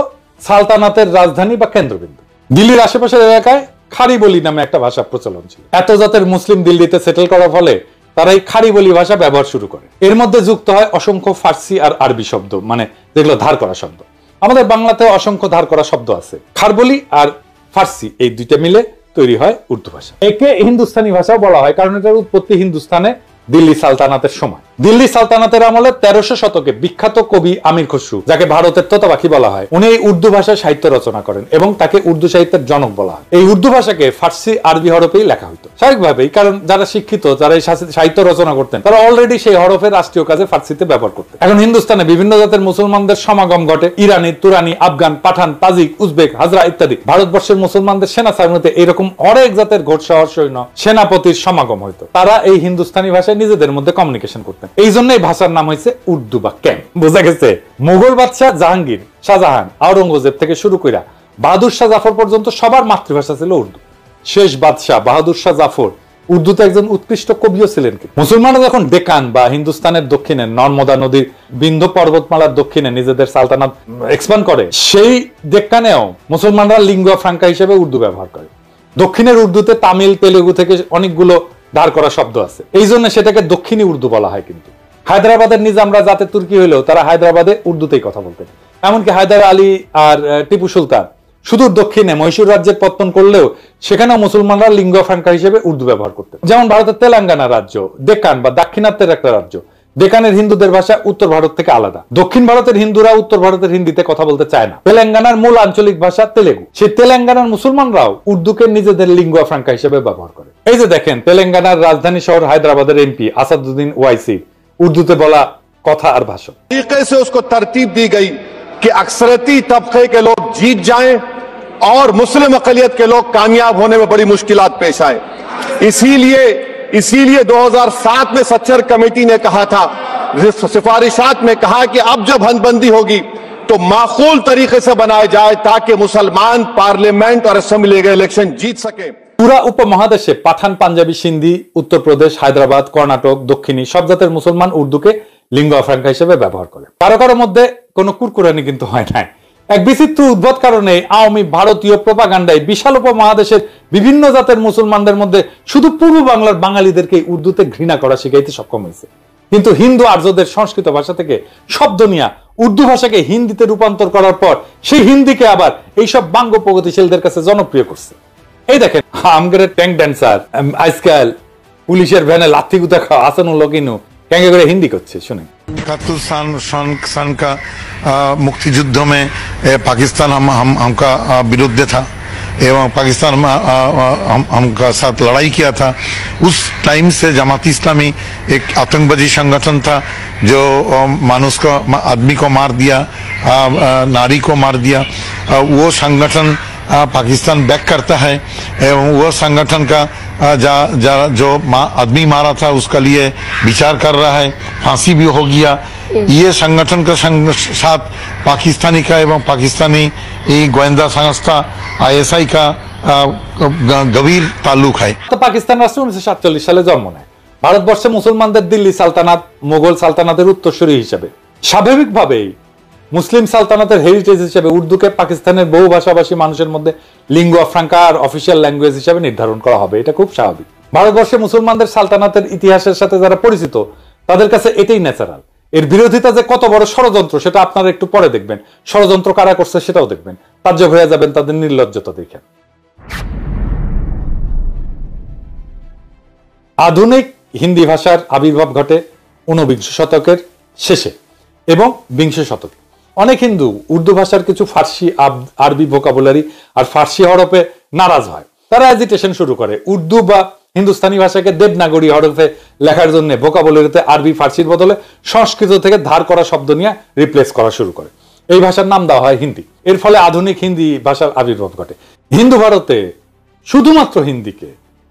সালতানাতের রাজধানী বা কেন্দ্রবিন্দু। দিল্লির আশেপাশের এলাকায় খারি বলি নামে একটা ভাষা প্রচলন ছিল। এত জাতের মুসলিম দিল্লিতে সেটেল করার ফলে তারা এই খারি বলি ভাষা ব্যবহার শুরু করে। এর মধ্যে যুক্ত হয় অসংখ্য ফার্সি আর আরবি শব্দ, মানে যেগুলো ধার করা শব্দ। আমাদের বাংলাতে অসংখ্য ধার করা শব্দ আছে। খারবলি আর ফার্সি এই দুইটা মিলে তৈরি হয় উর্দু ভাষা। একে হিন্দুস্তানি ভাষাও বলা হয় কারণ এটার উৎপত্তি হিন্দুস্তানে দিল্লি সালতানাতের সময়। দিল্লি সালতানাতের আমলে 1300 শতকে বিখ্যাত কবি আমির খসরু, যাকে ভারতের তোতাপাখি বলা হয়, উনি এই উর্দু ভাষায় সাহিত্য রচনা করেন এবং তাকে উর্দু সাহিত্যের জনক বলা হয়। এই উর্দু ভাষাকে ফার্সি আরবি হরফেই লেখা হইতো স্বাভাবিকভাবেই, কারণ যারা শিক্ষিত, যারা এই সাহিত্য রচনা করতেন, তারা অলরেডি সেই হরফের রাষ্ট্রীয় কাজে ফার্সিতে ব্যবহার করতেন। এখন হিন্দুস্তানে বিভিন্ন জাতের মুসলমানদের সমাগম ঘটে। ইরানি, তুরানি, আফগান, পাঠান, তাজিক, উজবেক, হাজরা ইত্যাদি। ভারতবর্ষের মুসলমানদের সেনা সামরিতে এরকম অনেক জাতের ঘোড়সওয়ার সৈন্য সেনাপতির সমাগম হইতো। তারা এই হিন্দুস্তানি ভাষায় নিজেদের মধ্যে কমিউনিকেশন করতেন। এই জন্য এই ভাষার নাম হয়েছে উর্দু বা ক্যাম্প। বোঝা গেছে? মুঘল বাদশাহ জাহাঙ্গীর, শাহজাহান, আওরঙ্গজেব থেকে শুরু করে বাহাদুর শাহ জাফর পর্যন্ত সবার মাতৃভাষা ছিল উর্দু। শেষ বাদশাহ বাহাদুর শাহ জাফর উর্দুতে একজন উৎকৃষ্ট কবিও ছিলেন। মুসলমানরা যখন ডেকান বা হিন্দুস্তানের দক্ষিণে নর্মদা নদীর বিন্ধ্য পর্বতমালার দক্ষিণে নিজেদের সালতানাত এক্সপ্যান্ড করে, সেই ডেকানেও মুসলমানরা লিঙ্গুয়া ফ্রাঙ্কা হিসেবে উর্দু ব্যবহার করে। দক্ষিণের উর্দুতে তামিল, তেলেগু থেকে অনেকগুলো ধার করা শব্দ আছে, এই জন্য সেটাকে দক্ষিণী উর্দু বলা হয়। কিন্তু হায়দ্রাবাদের নিজামরা যাতে তুর্কি হইলেও তারা হায়দ্রাবাদে উর্দুতেই কথা বলতেন। এমনকি হায়দার আলী আর টিপু সুলতান সুদূর দক্ষিণে মহীশূর রাজ্যের পত্তন করলেও সেখানেও মুসলমানরা লিঙ্গুয়া ফ্রাঙ্কা হিসেবে উর্দু ব্যবহার করতেন। যেমন ভারতের তেলেঙ্গানা রাজ্য ডেকান বা দাক্ষিণাত্যের একটা রাজ্য। ডেকানের হিন্দুদের ভাষা উত্তর ভারত থেকে আলাদা। দক্ষিণ ভারতের হিন্দুরা উত্তর ভারতের হিন্দিতে কথা বলতে চায় না। তেলেঙ্গানার মূল আঞ্চলিক ভাষা তেলেগু। সেই তেলেঙ্গানার মুসলমানরাও উর্দুকে নিজেদের লিঙ্গুয়া ফ্রাঙ্কা হিসেবে ব্যবহার করে। এই যে দেখেন, তেলেঙ্গানার রাজধানী শহর হায়দ্রাবাদের এমপি আসাদুদ্দিন ওয়াইসি উর্দুতে বলা কথা আর ভাষণ। तरीके से उसको तरतीब दी गई कि अक्सरती तबके के लोग जीत जाएं और मुस्लिम अकलियत के लोग कामयाब होने में बड़ी मुश्किलात पेश आए। इसीलिए 2007 में सच्चर कमेटी ने कहा था, सिफारिशात में कहा कि अब जब हदबंदी होगी तो माकूल तरीके से बनाए जाए ताकि मुसलमान पार्लियामेंट और असेंबली के इलेक्शन जीत सके। পুরা উপমহাদেশে পাঠান, পাঞ্জাবি, সিন্ধি, উত্তরপ্রদেশ, হায়দ্রাবাদ, কর্ণাটক, দক্ষিণী সব জাতের মুসলমান উর্দুকে লিঙ্গুয়া ফ্রাঙ্কা হিসেবে ব্যবহার করে। কারো কারো মধ্যে কোনো কুরকুরানি কিন্তু হয় নাই। এক বিচিত্র উদ্ভট কারণে আওয়ামী ভারতীয় প্রোপাগান্ডায় বিশাল উপমহাদেশের বিভিন্ন জাতের মুসলমানদের মধ্যে শুধু পূর্ব বাংলার বাঙালিদেরকে উর্দুতে ঘৃণা করা শিখাইতে সক্ষম হয়েছে। কিন্তু হিন্দু আর্যদের সংস্কৃত ভাষা থেকে শব্দ নিয়ে উর্দু ভাষাকে হিন্দিতে রূপান্তর করার পর সেই হিন্দিকে আবার এইসব বাঙ্গ প্রগতিশীলদের কাছে জনপ্রিয় করছে। এই দেখেন আমগের ট্যাঙ্ক ড্যান্সার আজকাল পুলিশের ভ্যানে লাথি গুতা খাওয়া আসানুল্লাহ কিনু ক্যাঙ্গে করে হিন্দি করছে, শুনে। 71 सन का मुक्ति युद्ध में पाकिस्तान हमका विरुद्ध था एवं पाकिस्तान हमका साथ लड़ाई किया था। उस टाइम से जमाती इस्लामी एक आतंकवादी संगठन था जो मानुष को, आदमी को मार दिया, नारी को मार दिया। वो संगठन पाकिस्तान बैक करता है एवं वो संगठन का जो आदमी मारा था उसका लिए विचार कर रहा है, फांसी भी हो गया। ये संगठन का साथ पाकिस्तानी का एवं पाकिस्तानी गोয়েন্দা संस्था ISI का गভীর ताल्लुक है। তো পাকিস্তান রাষ্ট্র 1947 সালে জন্ম নেয়। ভারতবর্ষে মুসলমানদের দিল্লি সালতানাত মোগল সালতানাতের উত্তরসূরি হিসেবে। স্বাভাবিকভাবেই মুসলিম সালতানাতের হেরিটেজ হিসেবে উর্দুকে পাকিস্তানের বহু ভাষাভাষী মানুষের মধ্যে লিঙ্গুয়া ফ্রাঙ্কা আর অফিসিয়াল ল্যাঙ্গুয়েজ হিসেবে নির্ধারণ করা হবে, এটা খুব স্বাভাবিক। ভারতবর্ষে মুসলমানদের সালতানাতের ইতিহাসের সাথে যারা পরিচিত তাদের কাছে এটাই ন্যাচারাল। এর বিরোধিতা যে কত বড় ষড়যন্ত্র সেটা আপনারা একটু পরে দেখবেন, ষড়যন্ত্র কারা করছে সেটাও দেখবেন, তাজ্জব হয়ে যাবেন তাদের নির্লজ্জতা দেখে। আধুনিক হিন্দি ভাষার আবির্ভাব ঘটে 19 শতকের শেষে এবং 20 শতকে। অনেক হিন্দু উর্দু ভাষার কিছু ফার্সি, আরবি ভোকাবুলারি আর ফার্সি হরফে নারাজ হয়। তারা এজিটেশন শুরু করে, উর্দু বা হিন্দুস্তানি ভাষাকে দেবনাগরী হরফে লেখার জন্য ভোকাবুলারিতে আরবি, ফার্সির বদলে সংস্কৃত থেকে ধার করা শব্দ নিয়ে রিপ্লেস করা শুরু করে। এই ভাষার নাম দেওয়া হয় হিন্দি। এর ফলে আধুনিক হিন্দি ভাষার আবির্ভাব ঘটে। হিন্দু ভারতে শুধুমাত্র হিন্দিকে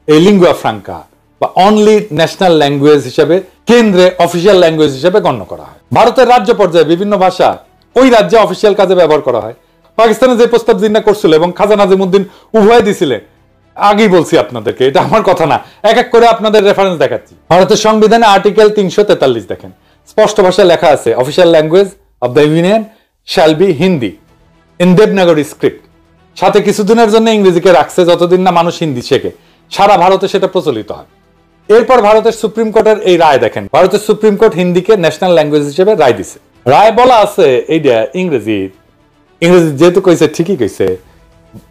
এই লিঙ্গুয়া ফ্রাঙ্কা বা অনলি ন্যাশনাল ল্যাঙ্গুয়েজ হিসেবে, কেন্দ্রে অফিসিয়াল ল্যাঙ্গুয়েজ হিসেবে গণ্য করা হয়। ভারতের রাজ্য পর্যায়ে বিভিন্ন ভাষা ওই রাজ্যে অফিসিয়াল কাজে ব্যবহার করা হয়। পাকিস্তানে যে প্রস্তাব জিন্না করছিল এবং খাজা নাজিমুদ্দিন উভয় দিছিলেন, আগেই বলছি আপনাদেরকে, এটা আমার কথা না, এক এক করে আপনাদের রেফারেন্স দেখাচ্ছি। ভারতের সংবিধানে আর্টিকেল 343 দেখেন, স্পষ্ট ভাষায় লেখা আছে, official language of the union shall be Hindi in Devanagari script. সাথে কিছুদিনের জন্য ইংরেজিকে রাখছে, যতদিন না মানুষ হিন্দি শেখে। সারা ভারতে সেটা প্রচলিত হয়। এরপর ভারতের সুপ্রিম কোর্টের এই রায় দেখেন, ভারতের সুপ্রিম কোর্ট হিন্দিকে ন্যাশনাল ল্যাঙ্গুয়েজ হিসেবে রায় দিছে। রায় বলা আছে এইটা ইংরেজি যেহেতু কইছে ঠিকই কইছে,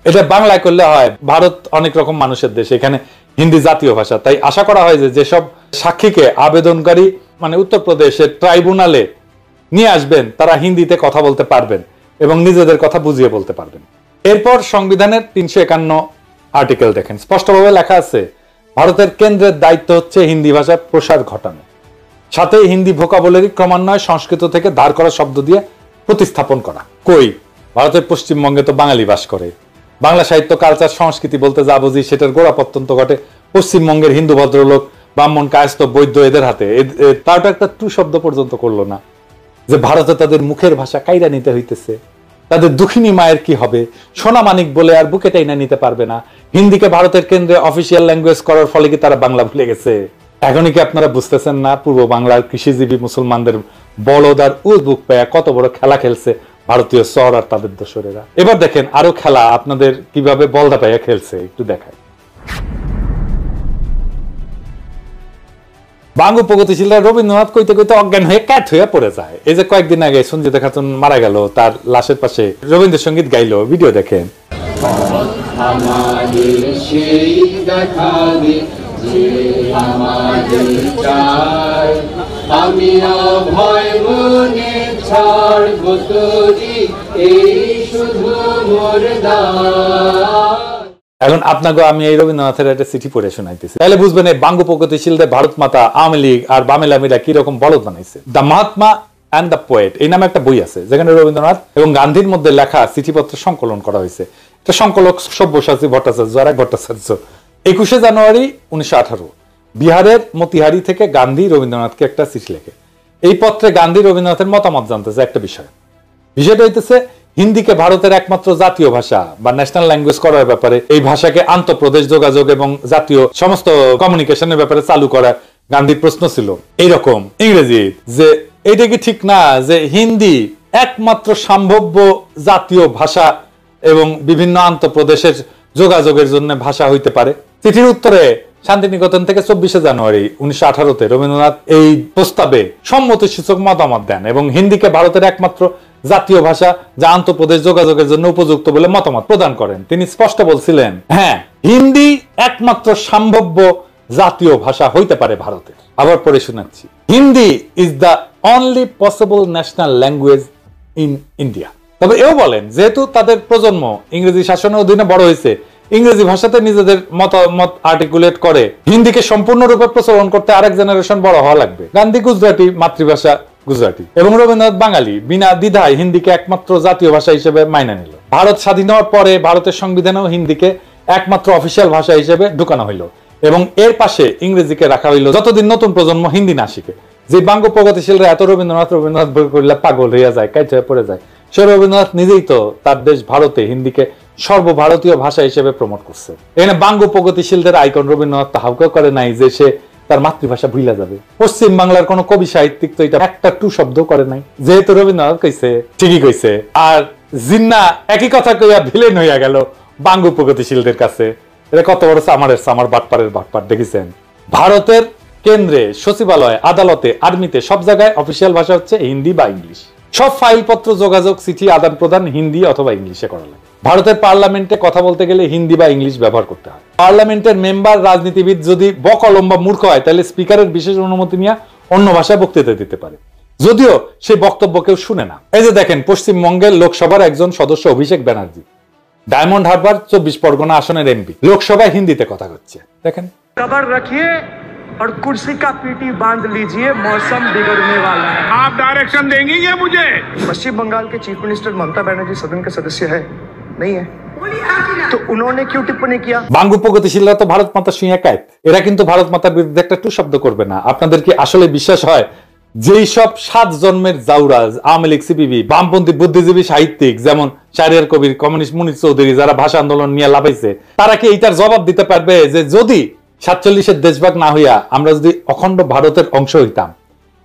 এটা বাংলায় করলে হয়। ভারত অনেক রকম মানুষের দেশ, এখানে হিন্দি জাতীয় ভাষা। তাই আশা করা হয় যে যেসব সাক্ষীকে আবেদনকারী মানে উত্তরপ্রদেশের ট্রাইব্যুনালে নিয়ে আসবেন তারা হিন্দিতে কথা বলতে পারবেন এবং নিজেদের কথা বুঝিয়ে বলতে পারবেন। এরপর সংবিধানের 351 আর্টিকেল দেখেন, স্পষ্টভাবে লেখা আছে, ভারতের কেন্দ্রের দায়িত্ব হচ্ছে হিন্দি ভাষার প্রসার ঘটানো, সাথে হিন্দি ভোকাবুলারি ক্রমান্বয়ে সংস্কৃত থেকে ধার করা শব্দ দিয়ে প্রতিস্থাপন করা। কই, ভারতের পশ্চিমবঙ্গে তো বাঙালি বাস করে। বাংলা সাহিত্য, কালচার, সংস্কৃতি বলতে যা বুঝি সেটার গোড়াপত্তন তো ঘটে পশ্চিমবঙ্গের হিন্দু ভদ্রলোক, ব্রাহ্মণ, কায়স্থ, বৈদ্য এদের হাতে। তাও তো একটা টু শব্দ পর্যন্ত করলো না যে ভারতে তাদের মুখের ভাষা কাইরা নিতে হইতেছে। তাদের দুঃখিনী মায়ের কি হবে, সোনা মানিক বলে আর বুকে টাইনা নিতে পারবে না। হিন্দিকে ভারতের কেন্দ্রে অফিসিয়াল ল্যাঙ্গুয়েজ করার ফলে কি তারা বাংলা ভুলে গেছে? এখনই কি আপনারা বুঝতেছেন না পূর্ব বাংলার কৃষিজীবী মুসলমানদের বলদ আর উজবুক পেয়া কত বড় খেলা খেলছে ভারতীয় চর আর তাদের দোসরেরা? এবার দেখেন আরো খেলা আপনাদের কিভাবে বলদা পাইয়া খেলছে, একটু দেখায়। বাঙ্গু প্রগতিশীলরা রবীন্দ্রনাথ কইতে কইতে অজ্ঞান হয়ে ক্যাট হয়ে পড়ে যায়। এই যে কয়েকদিন আগে সঞ্জিতা খাতুন মারা গেল, তার লাশের পাশে রবীন্দ্রসঙ্গীত গাইলো, ভিডিও দেখেন। আমি অভয় মনে ছাড়ব তোরি, এই শুধু মোর দান। এখন আপনাকে আমি এই রবীন্দ্রনাথের একটা চিঠি পড়ে শোনাইতেছি, তাহলে বুঝবেন এই বাঙ্গু প্রগতিশীলদের ভারত মাতা, আওয়ামী লীগ আর বামেলামিরা কিরকম বলদ বানাইছে। The Mahatma and the poet এই নামে একটা বই আছে, যেখানে রবীন্দ্রনাথ এবং গান্ধীর মধ্যে লেখা চিঠিপত্র সংকলন করা হয়েছে। এটা সংকলক সব্যসাচী ভট্টাচার্য আর এক ভট্টাচার্য। 21 জানুয়ারি 1918 বিহারের মতিহারি থেকে গান্ধী রবীন্দ্রনাথকে একটা চিঠি লেখে। এই পত্রে গান্ধী রবীন্দ্রনাথের মতামত জানতেছে একটা বিষয়টা হইতেছে হিন্দিকে ভারতের একমাত্র জাতীয় ভাষা বা ন্যাশনাল ল্যাঙ্গুয়েজ করার ব্যাপারে, এই ভাষাকে আন্তঃপ্রদেশ যোগাযোগ এবং জাতীয় সমস্ত কমিউনিকেশনের ব্যাপারে চালু করা গান্ধীর প্রশ্ন ছিল এইরকম ইংরেজি, যে এইটা কি ঠিক না যে হিন্দি একমাত্র সম্ভাব্য জাতীয় ভাষা এবং বিভিন্ন আন্তঃপ্রদেশের যোগাযোগের জন্য ভাষা হইতে পারে? চিঠির উত্তরে শান্তিনিকেতন থেকে 24 জানুয়ারি 1918-তে রবীন্দ্রনাথ এই প্রস্তাবে সম্মতিসূচক মতামত দেন এবং হিন্দিকে ভারতের একমাত্র জাতীয় ভাষা যা আন্তঃপ্রদেশ যোগাযোগের জন্য উপযুক্ত বলে মতামত প্রদান করেন। তিনি স্পষ্ট বলছিলেন, হ্যাঁ, হিন্দি একমাত্র সম্ভাব্য জাতীয় ভাষা হইতে পারে ভারতের। আবার পড়ে শোনাচ্ছি, Hindi is the only possible national language in India. তবে এও বলেন, যেহেতু তাদের প্রজন্ম ইংরেজি শাসনের অধীনে বড় হয়েছে, ইংরেজি ভাষাতে নিজেদের মতামত আর্টিকুলেট করে হিন্দিকে সম্পূর্ণরূপে প্রচলন করতে আরেক জেনারেশন বড় হওয়া লাগবে। গান্ধী গুজরাটি, মাতৃভাষা গুজরাটি, এবং রবীন্দ্রনাথ বাঙালি, বিনা দ্বিধায় হিন্দিকে একমাত্র জাতীয় ভাষা হিসেবে মাইনে নিল। ভারত স্বাধীন হওয়ার পরে ভারতের সংবিধানেও হিন্দিকে একমাত্র অফিসিয়াল ভাষা হিসেবে ঢুকানো হইল এবং এর পাশে ইংরেজিকে রাখা হইল যতদিন নতুন প্রজন্ম হিন্দি না শিখে। যে বাঙ্গ প্রগতিশীলরা এত রবীন্দ্রনাথ বই করলে পাগল হইয়া যায়, কাইট হয়ে পড়ে যায়, সে রবীন্দ্রনাথ নিজেই তো তার দেশ ভারতে হিন্দিকে সর্বভারতীয় ভাষা হিসেবে প্রমোট করছে। এখানে বাঙ্গ প্রগতিশীলদের আইকন রবীন্দ্রনাথ তাহাকেও করে নাই যে সে তার মাতৃভাষা ভুলা যাবে। পশ্চিম বাংলার কোন কবি সাহিত্যিক তো এটা একটা টু শব্দ করে নাই, যেহেতু রবীন্দ্রনাথ কইছে, ঠিকই কইছে। আর জিন্না একই কথা কইয়া ভিলেন হইয়া গেল বাঙ্গ প্রগতিশীলদের কাছে। এটা কত বড় সামার বাটপারের বাটপার দেখেছেন। ভারতের কেন্দ্রে, সচিবালয়, আদালতে, আর্মিতে, সব জায়গায় অফিসিয়াল ভাষা হচ্ছে হিন্দি বা ইংলিশ। সব ফাইলপত্র, যোগাযোগ, চিঠি আদান প্রদান হিন্দি অথবা ইংলিশে করা লাগে। ভারতের পার্লামেন্টে কথা বলতে গেলে হিন্দি বা ইংলিশ ব্যবহার করতে হয়। পার্লামেন্টের মেম্বার, রাজনীতিবিদ যদি বকলম বা মূর্খ হয় তাহলে স্পিকারের বিশেষ অনুমতি নিয়ে অন্য ভাষায় বক্তৃতা দিতে পারে, যদিও সেই বক্তব্য কেউ শুনে না। এই যে দেখেন, পশ্চিমবঙ্গের লোকসভার একজন সদস্য অভিষেক ব্যানার্জি, ডায়মন্ড হারবার 24 পরগনা আসনের এমপি, লোকসভায় হিন্দিতে কথা হচ্ছে। দেখেন, खबर रखिए और कुर्सी का पीटी बांध लीजिए, मौसम बिगड़ने वाला है। आप डायरेक्शन देंगी ये मुझे? पश्चिम बंगाल के चीफ मिनिस्टर ममता बनर्जी सदन के सदस्य है, नहीं है? तो उन्होंने क्यों टिप्पणी किया? বাঙ্গ প্রগতিশীলরা তো ভারত মাতা শুইয়া কায়, এরা কিন্তু ভারত মাতার বিরুদ্ধে একটা টু শব্দ করবে না। আপনাদের কি আসলে বিশ্বাস হয় যেই সব 7 জন্মের জাউরাজ, আওয়ামী লীগ, সিপিবি, বামপন্থী বুদ্ধিজীবী সাহিত্যিক যেমন শাহরিয়ার কবির, কমিউনিস্ট মুনির চৌধুরী, যারা ভাষা আন্দোলন নিয়ে লাফাইছে, তারা কি এইটার জবাব দিতে পারবে যে যদি 47-এর দেশভাগ না হইয়া আমরা যদি অখণ্ড ভারতের অংশ হইতাম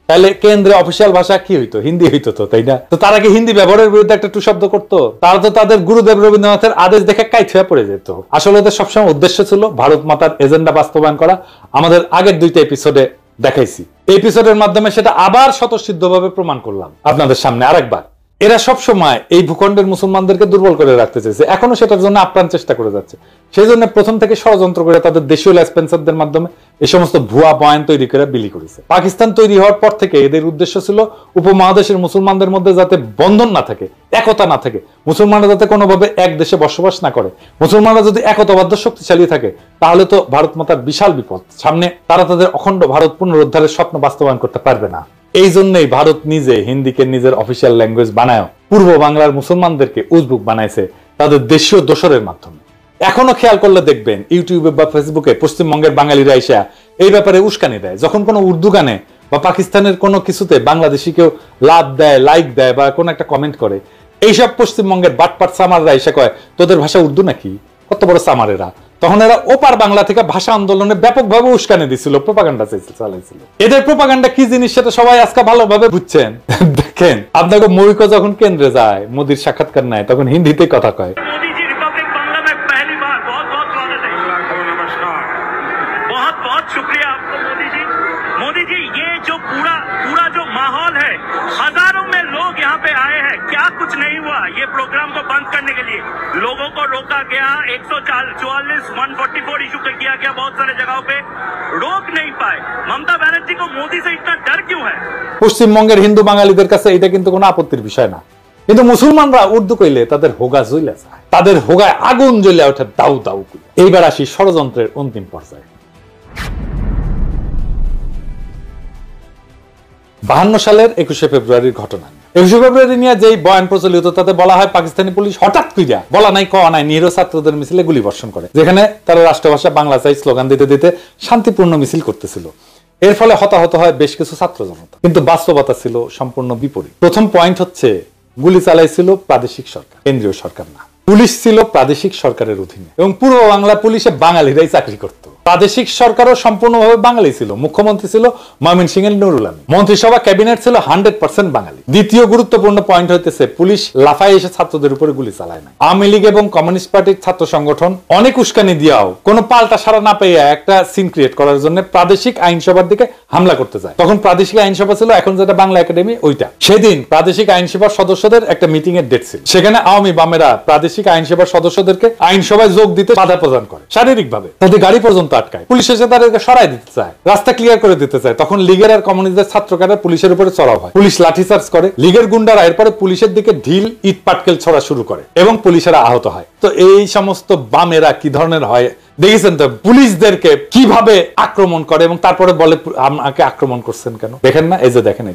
তাহলে কেন্দ্রে অফিসিয়াল ভাষা কি হইতো? হিন্দি হইতো তো, তাই না? তো তারা কি হিন্দি ব্যবহারের বিরুদ্ধে একটা টু শব্দ করতো? তারা তো তাদের গুরুদেব রবীন্দ্রনাথের আদেশ দেখে কাইট হয়ে পড়ে যেত। আসলে ওদের সবসময় উদ্দেশ্য ছিল ভারত মাতার এজেন্ডা বাস্তবায়ন করা। আমাদের আগের 2টা এপিসোডে দেখাইছি, এপিসোডের মাধ্যমে সেটা আবার স্বতঃসিদ্ধভাবে প্রমাণ করলাম আপনাদের সামনে আরেকবার। এরা সব সময় এই ভূখণ্ডের মুসলমানদেরকে দুর্বল করে রাখতে চেয়েছে, এখনো সেটার জন্য আপ্রাণ চেষ্টা করে যাচ্ছে। সেই জন্য প্রথম থেকে ষড়যন্ত্র করে তাদের দেশীয় লেসপেন্সারদের মাধ্যমে এই সমস্ত ভুয়া বয়ান তৈরি করে বিলি করেছে। পাকিস্তান তৈরি হওয়ার পর থেকে এদের উদ্দেশ্য ছিল উপমহাদেশের মুসলমানদের মধ্যে যাতে বন্ধন না থাকে, একতা না থাকে, মুসলমানরা যাতে কোনোভাবে এক দেশে বসবাস না করে। মুসলমানরা যদি একতাবদ্ধ শক্তিশালী থাকে তাহলে তো ভারত মাতার বিশাল বিপদ সামনে, তারা তাদের অখণ্ড ভারত পুনরুদ্ধারের স্বপ্ন বাস্তবায়ন করতে পারবে না। এই জন্যই ভারত নিজে হিন্দিকে নিজের অফিসিয়াল ল্যাঙ্গুয়েজ বানায় পূর্ব বাংলার মুসলমানদেরকে উজবুক বানাইছে তাদের দেশীয় দোসরের মাধ্যমে। এখনো খেয়াল করলে দেখবেন ইউটিউবে বা ফেসবুকে পশ্চিমবঙ্গের বাঙালিরা এসে এই ব্যাপারে উস্কানি দেয়। যখন কোনো উর্দু গানে বা পাকিস্তানের কোনো কিছুতে বাংলাদেশি কেউ লাভ দেয়, লাইক দেয় বা কোনো একটা কমেন্ট করে, এইসব পশ্চিমবঙ্গের বাটপাট সামাররা এসে কয় তোদের ভাষা উর্দু নাকি? কত বড় সামারেরা! তখন এরা ওপার বাংলা থেকে ভাষা আন্দোলনে ব্যাপকভাবে উস্কানি দিছিল, প্রোপাগান্ডা চালাইছিল। এদের প্রোপাগান্ডা কি জিনিস সেটা সবাই আজকে ভালোভাবে বুঝছেন। দেখেন, আপনাকে মৌলিক যখন কেন্দ্রে যায়, মোদির সাক্ষাৎকার নেয়, তখন হিন্দিতে কথা কয়। शुक्रिया आपको मोदी जी। मोदी जी, ये जो पूरा जो माहौल है, हजारों में लोग यहाँ पे आए हैं, क्या कुछ नहीं हुआ? ये प्रोग्राम को बंद करने के लिए लोगों को रोका गया, 144, 144 इशू किया गया, बहुत सारे जगहों पे रोक नहीं पाए। ममता बनर्जी को मोदी से इतना डर क्यों है? পশ্চিমবঙ্গের হিন্দু বাঙালিদের কাছে এটা কিন্তু কোনো আপত্তির বিষয় না, কিন্তু মুসলমানরা উর্দু কইলে তাদের হোগা জ্বলে যায়, তাদের হোগায় আগুন জ্বলে ওঠে দাউ দাউ করে। এইবার আসি ষড়যন্ত্রের অন্তিম পর্যায়ে। 52 সালের 21শে ফেব্রুয়ারির ঘটনা। 21শে ফেব্রুয়ারি নিয়ে যেই বয়ান প্রচলিত তাতে বলা হয় পাকিস্তানি পুলিশ হঠাৎ কইরা বলা নাই কওয়া নাই নিরীহ ছাত্রদের মিছিলে গুলি বর্ষণ করে, যেখানে তারা রাষ্ট্রভাষা বাংলা চাই স্লোগান দিতে দিতে শান্তিপূর্ণ মিছিল করতেছিল। এর ফলে হতাহত হয় বেশ কিছু ছাত্র জনতা, কিন্তু বাস্তবতা ছিল সম্পূর্ণ বিপরীত। প্রথম পয়েন্ট হচ্ছে গুলি চালাইছিল প্রাদেশিক সরকার, কেন্দ্রীয় সরকার না। পুলিশ ছিল প্রাদেশিক সরকারের অধীনে এবং পূর্ব বাংলা পুলিশে বাঙালিরাই চাকরি করত। প্রাদেশিক সরকারও সম্পূর্ণভাবে বাঙালি ছিল। মুখ্যমন্ত্রী ছিল ময়মনসিংহের নুরুল আমিন, মন্ত্রিসভা ক্যাবিনেট ছিল 100% বাঙালি। দ্বিতীয় গুরুত্বপূর্ণ পয়েন্ট হইতেছে পুলিশ লাফায় এসে ছাত্রদের উপরে গুলি চালায় না। আওয়ামী লীগ এবং কমিউনিস্ট পার্টির ছাত্র সংগঠন অনেক উস্কানি দিয়াও কোনো পাল্টা সারা না পেয়ে একটা সিন ক্রিয়েট করার জন্য প্রাদেশিক আইনসভার দিকে হামলা করতে যায়। তখন প্রাদেশিক আইনসভা ছিল এখন যেটা বাংলা একাডেমি, ওইটা। সেদিন প্রাদেশিক আইনসভার সদস্যদের একটা মিটিং এর ডেট ছিল। সেখানে আওয়ামী বামেরা প্রাদেশিক আইনসভার সদস্যদেরকে আইনসভায় যোগ দিতে বাধা প্রদান করে শারীরিকভাবে, তাদের গাড়ি পর্যন্ত আটকায়। পুলিশ এসে তাদেরকে সরাই দিতে চায়, রাস্তা ক্লিয়ার করে দিতে চায়। তখন লীগের আর কমিউনিস্টদের ছাত্রকারা পুলিশের উপরে চড়াও হয়, পুলিশ লাঠিচার্জ করে। লীগের গুন্ডারা এরপরে পুলিশের দিকে ঢিল ইট পাটকেল ছড়া শুরু করে এবং পুলিশেরা আহত হয়। তো এই সমস্ত বামেরা কি ধরনের হয় দেখেছেন তো, পুলিশদেরকে কিভাবে আক্রমণ করে এবং তারপরে বলে আমাকে আক্রমণ করছেন কেন, দেখেন না? এই যে দেখেন,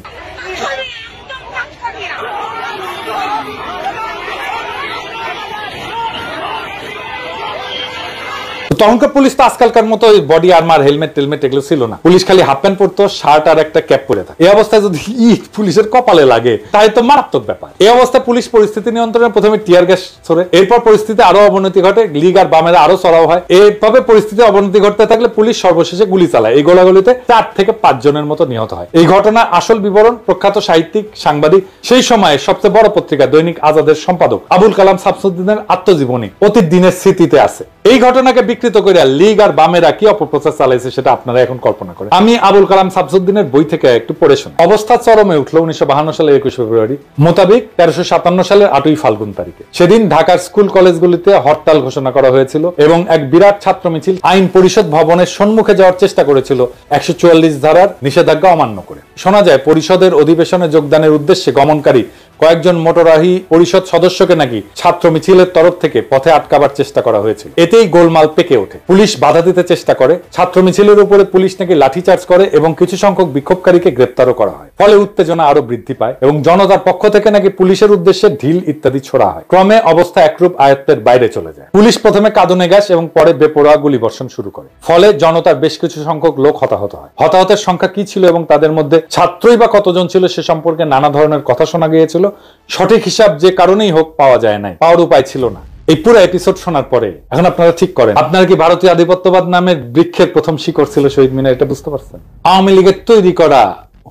তখনকার পুলিশ তো আজকালকার মতো বডি আর্মার হেলমেট টেলমেট এগুলো ছিল না। পুলিশ খালি হাফ প্যান্ট পরতো, শার্ট আর একটা ক্যাপ পরে থাকে। এই অবস্থায় যদি ইট পুলিশের কপালে লাগে তাই তো মারাত্মক ব্যাপার। এই অবস্থায় পুলিশ পরিস্থিতি নিয়ন্ত্রণে প্রথমে টিয়ার গ্যাস ছোড়ে, এরপর পরিস্থিতি আরো অবনতি ঘটে, লীগ আর বামেরা আরো চড়াও হয়। এইভাবে পরিস্থিতি অবনতি ঘটতে থাকলে পুলিশ সর্বশেষে গুলি চালায়। এই গোলাগুলিতে 4 থেকে 5 জনের মতো নিহত হয়। এই ঘটনার আসল বিবরণ প্রখ্যাত সাহিত্যিক, সাংবাদিক, সেই সময়ে সবচেয়ে বড় পত্রিকা দৈনিক আজাদের সম্পাদক আবুল কালাম শামসুদ্দিনের আত্মজীবনী অতীত দিনের স্মৃতিতে আছে। এই ঘটনাকে বিকৃত করে লীগ আর বামেরা কি অপপ্রচার চালাইছে সেটা আপনারা এখন কল্পনা করেন। আমি আবুল কালাম শামসুদ্দিনের বই থেকে একটু পড়ে শুনি। অবস্থা চরমে উঠলো 1952 সালের 21 ফেব্রুয়ারি মোতাবেক 1357 সালের 8ই ফাল্গুন তারিখে। সেদিন ঢাকার স্কুল কলেজগুলিতে হরতাল ঘোষণা করা হয়েছিল এবং এক বিরাট ছাত্র মিছিল আইন পরিষদ ভবনের সম্মুখে যাওয়ার চেষ্টা করেছিল 144 ধারার নিষেধাজ্ঞা অমান্য করে। শোনা যায় পরিষদের অধিবেশনে যোগদানের উদ্দেশ্যে গমনকারী কয়েকজন মোটরাহি পরিষদ সদস্যকে নাকি ছাত্র মিছিলের তরফ থেকে পথে আটকাবার চেষ্টা করা হয়েছিল। এতেই গোলমাল পেকে ওঠে, পুলিশ বাধা দিতে চেষ্টা করে, ছাত্র মিছিলের উপরে পুলিশ নাকি লাঠিচার্জ করে এবং কিছু সংখ্যক বিক্ষোভকারীকে গ্রেপ্তারও করা হয়। ফলে উত্তেজনা আরো বৃদ্ধি পায় এবং জনতার পক্ষ থেকে নাকি পুলিশের উদ্দেশ্যে ঢিল ইত্যাদি ছোড়া হয়। ক্রমে অবস্থা একরূপ আয়ত্তের বাইরে চলে যায়। পুলিশ প্রথমে কাঁদুনে গ্যাস এবং পরে বেপরোয়া গুলি বর্ষণ শুরু করে। ফলে জনতার বেশ কিছু সংখ্যক লোক হতাহত হয়। হতাহতের সংখ্যা কি ছিল এবং তাদের মধ্যে ছাত্রই বা কতজন ছিল সে সম্পর্কে নানা ধরনের কথা শোনা গিয়েছিল। সঠিক হিসাব যে কারণেই হোক পাওয়া যায় নাই, পাওয়ার উপায় ছিল না। এই পুরো এপিসোড শোনার পরে এখন আপনারা ঠিক করেন, আপনারা কি ভারতীয় আধিপত্যবাদ নামের বৃক্ষের প্রথম শিকড় ছিল শহীদ মিনার, এটা বুঝতে পারছেন? আওয়ামী লীগের তৈরি করা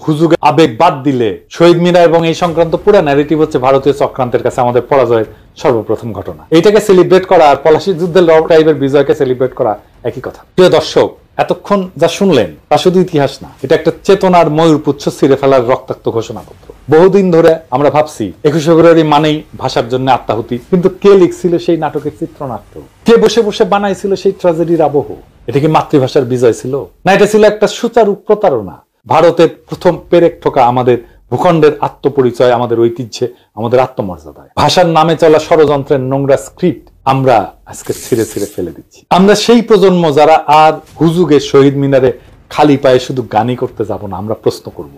হুজুগে আবেগ বাদ দিলে শহীদ মিনার এবং এই সংক্রান্ত পুরো ন্যারেটিভ হচ্ছে ভারতীয় চক্রান্তের কাছে আমাদের পরাজয়ের সর্বপ্রথম ঘটনা। এটাকে সেলিব্রেট করা আর পলাশী যুদ্ধের লর্ড ক্লাইভের বিজয়কে সেলিব্রেট করা একই কথা। প্রিয় দর্শক, এতক্ষণ যা শুনলেন তা শুধু ইতিহাস না, এটা একটা চেতনার ময়ূরপুচ্ছ ছিঁড়ে ফেলার রক্তাক্ত ঘোষণাপত্র। বহুদিন ধরে আমরা ভাবছি 21 ফেব্রুয়ারি মানেই ভাষার জন্য আত্মাহুতি, কিন্তু কে লিখছিল সেই নাটকের চিত্রনাট্য, কে বসে বসে বানাইছিল সেই ট্র্যাজেডির আবহ? এটা কি মাতৃভাষার বিজয় ছিল, না এটা ছিল একটা সুচারু প্রতারণা? ভারতের প্রথম পেরেক ঠোকা আমাদের ভূখণ্ডের আত্মপরিচয়, আমাদের ঐতিহ্যে, আমাদের আত্মমর্যাদায়। ভাষার নামে চলা ষড়যন্ত্রের নোংরা স্ক্রিপ্ট আমরা আজকে ছিঁড়ে ছিঁড়ে ফেলে দিচ্ছি। আমরা সেই প্রজন্ম যারা আর হুজুগে শহীদ মিনারে খালি পায়ে শুধু গানই করতে যাব না, আমরা প্রশ্ন করব।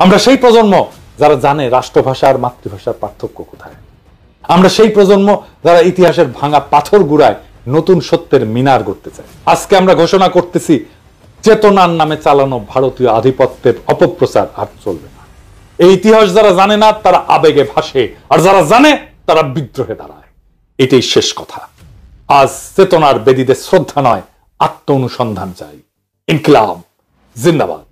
আমরা সেই প্রজন্ম যারা জানে রাষ্ট্রভাষা আর মাতৃভাষার পার্থক্য কোথায়। আমরা সেই প্রজন্ম যারা ইতিহাসের ভাঙা পাথর গুড়ায় নতুন সত্যের মিনার গড়তে চায়। আজকে আমরা ঘোষণা করতেছি, চেতনার নামে চালানো ভারতীয় আধিপত্যের অপপ্রচার আর চলবে না। এই ইতিহাস যারা জানে না তারা আবেগে ভাসে, আর যারা জানে তারা বিদ্রোহে দাঁড়ায়। এটাই শেষ কথা। আজ চেতনার বেদীদের শ্রদ্ধা নয়, আত্ম অনুসন্ধান চাই। ইনকিলাব জিন্দাবাদ।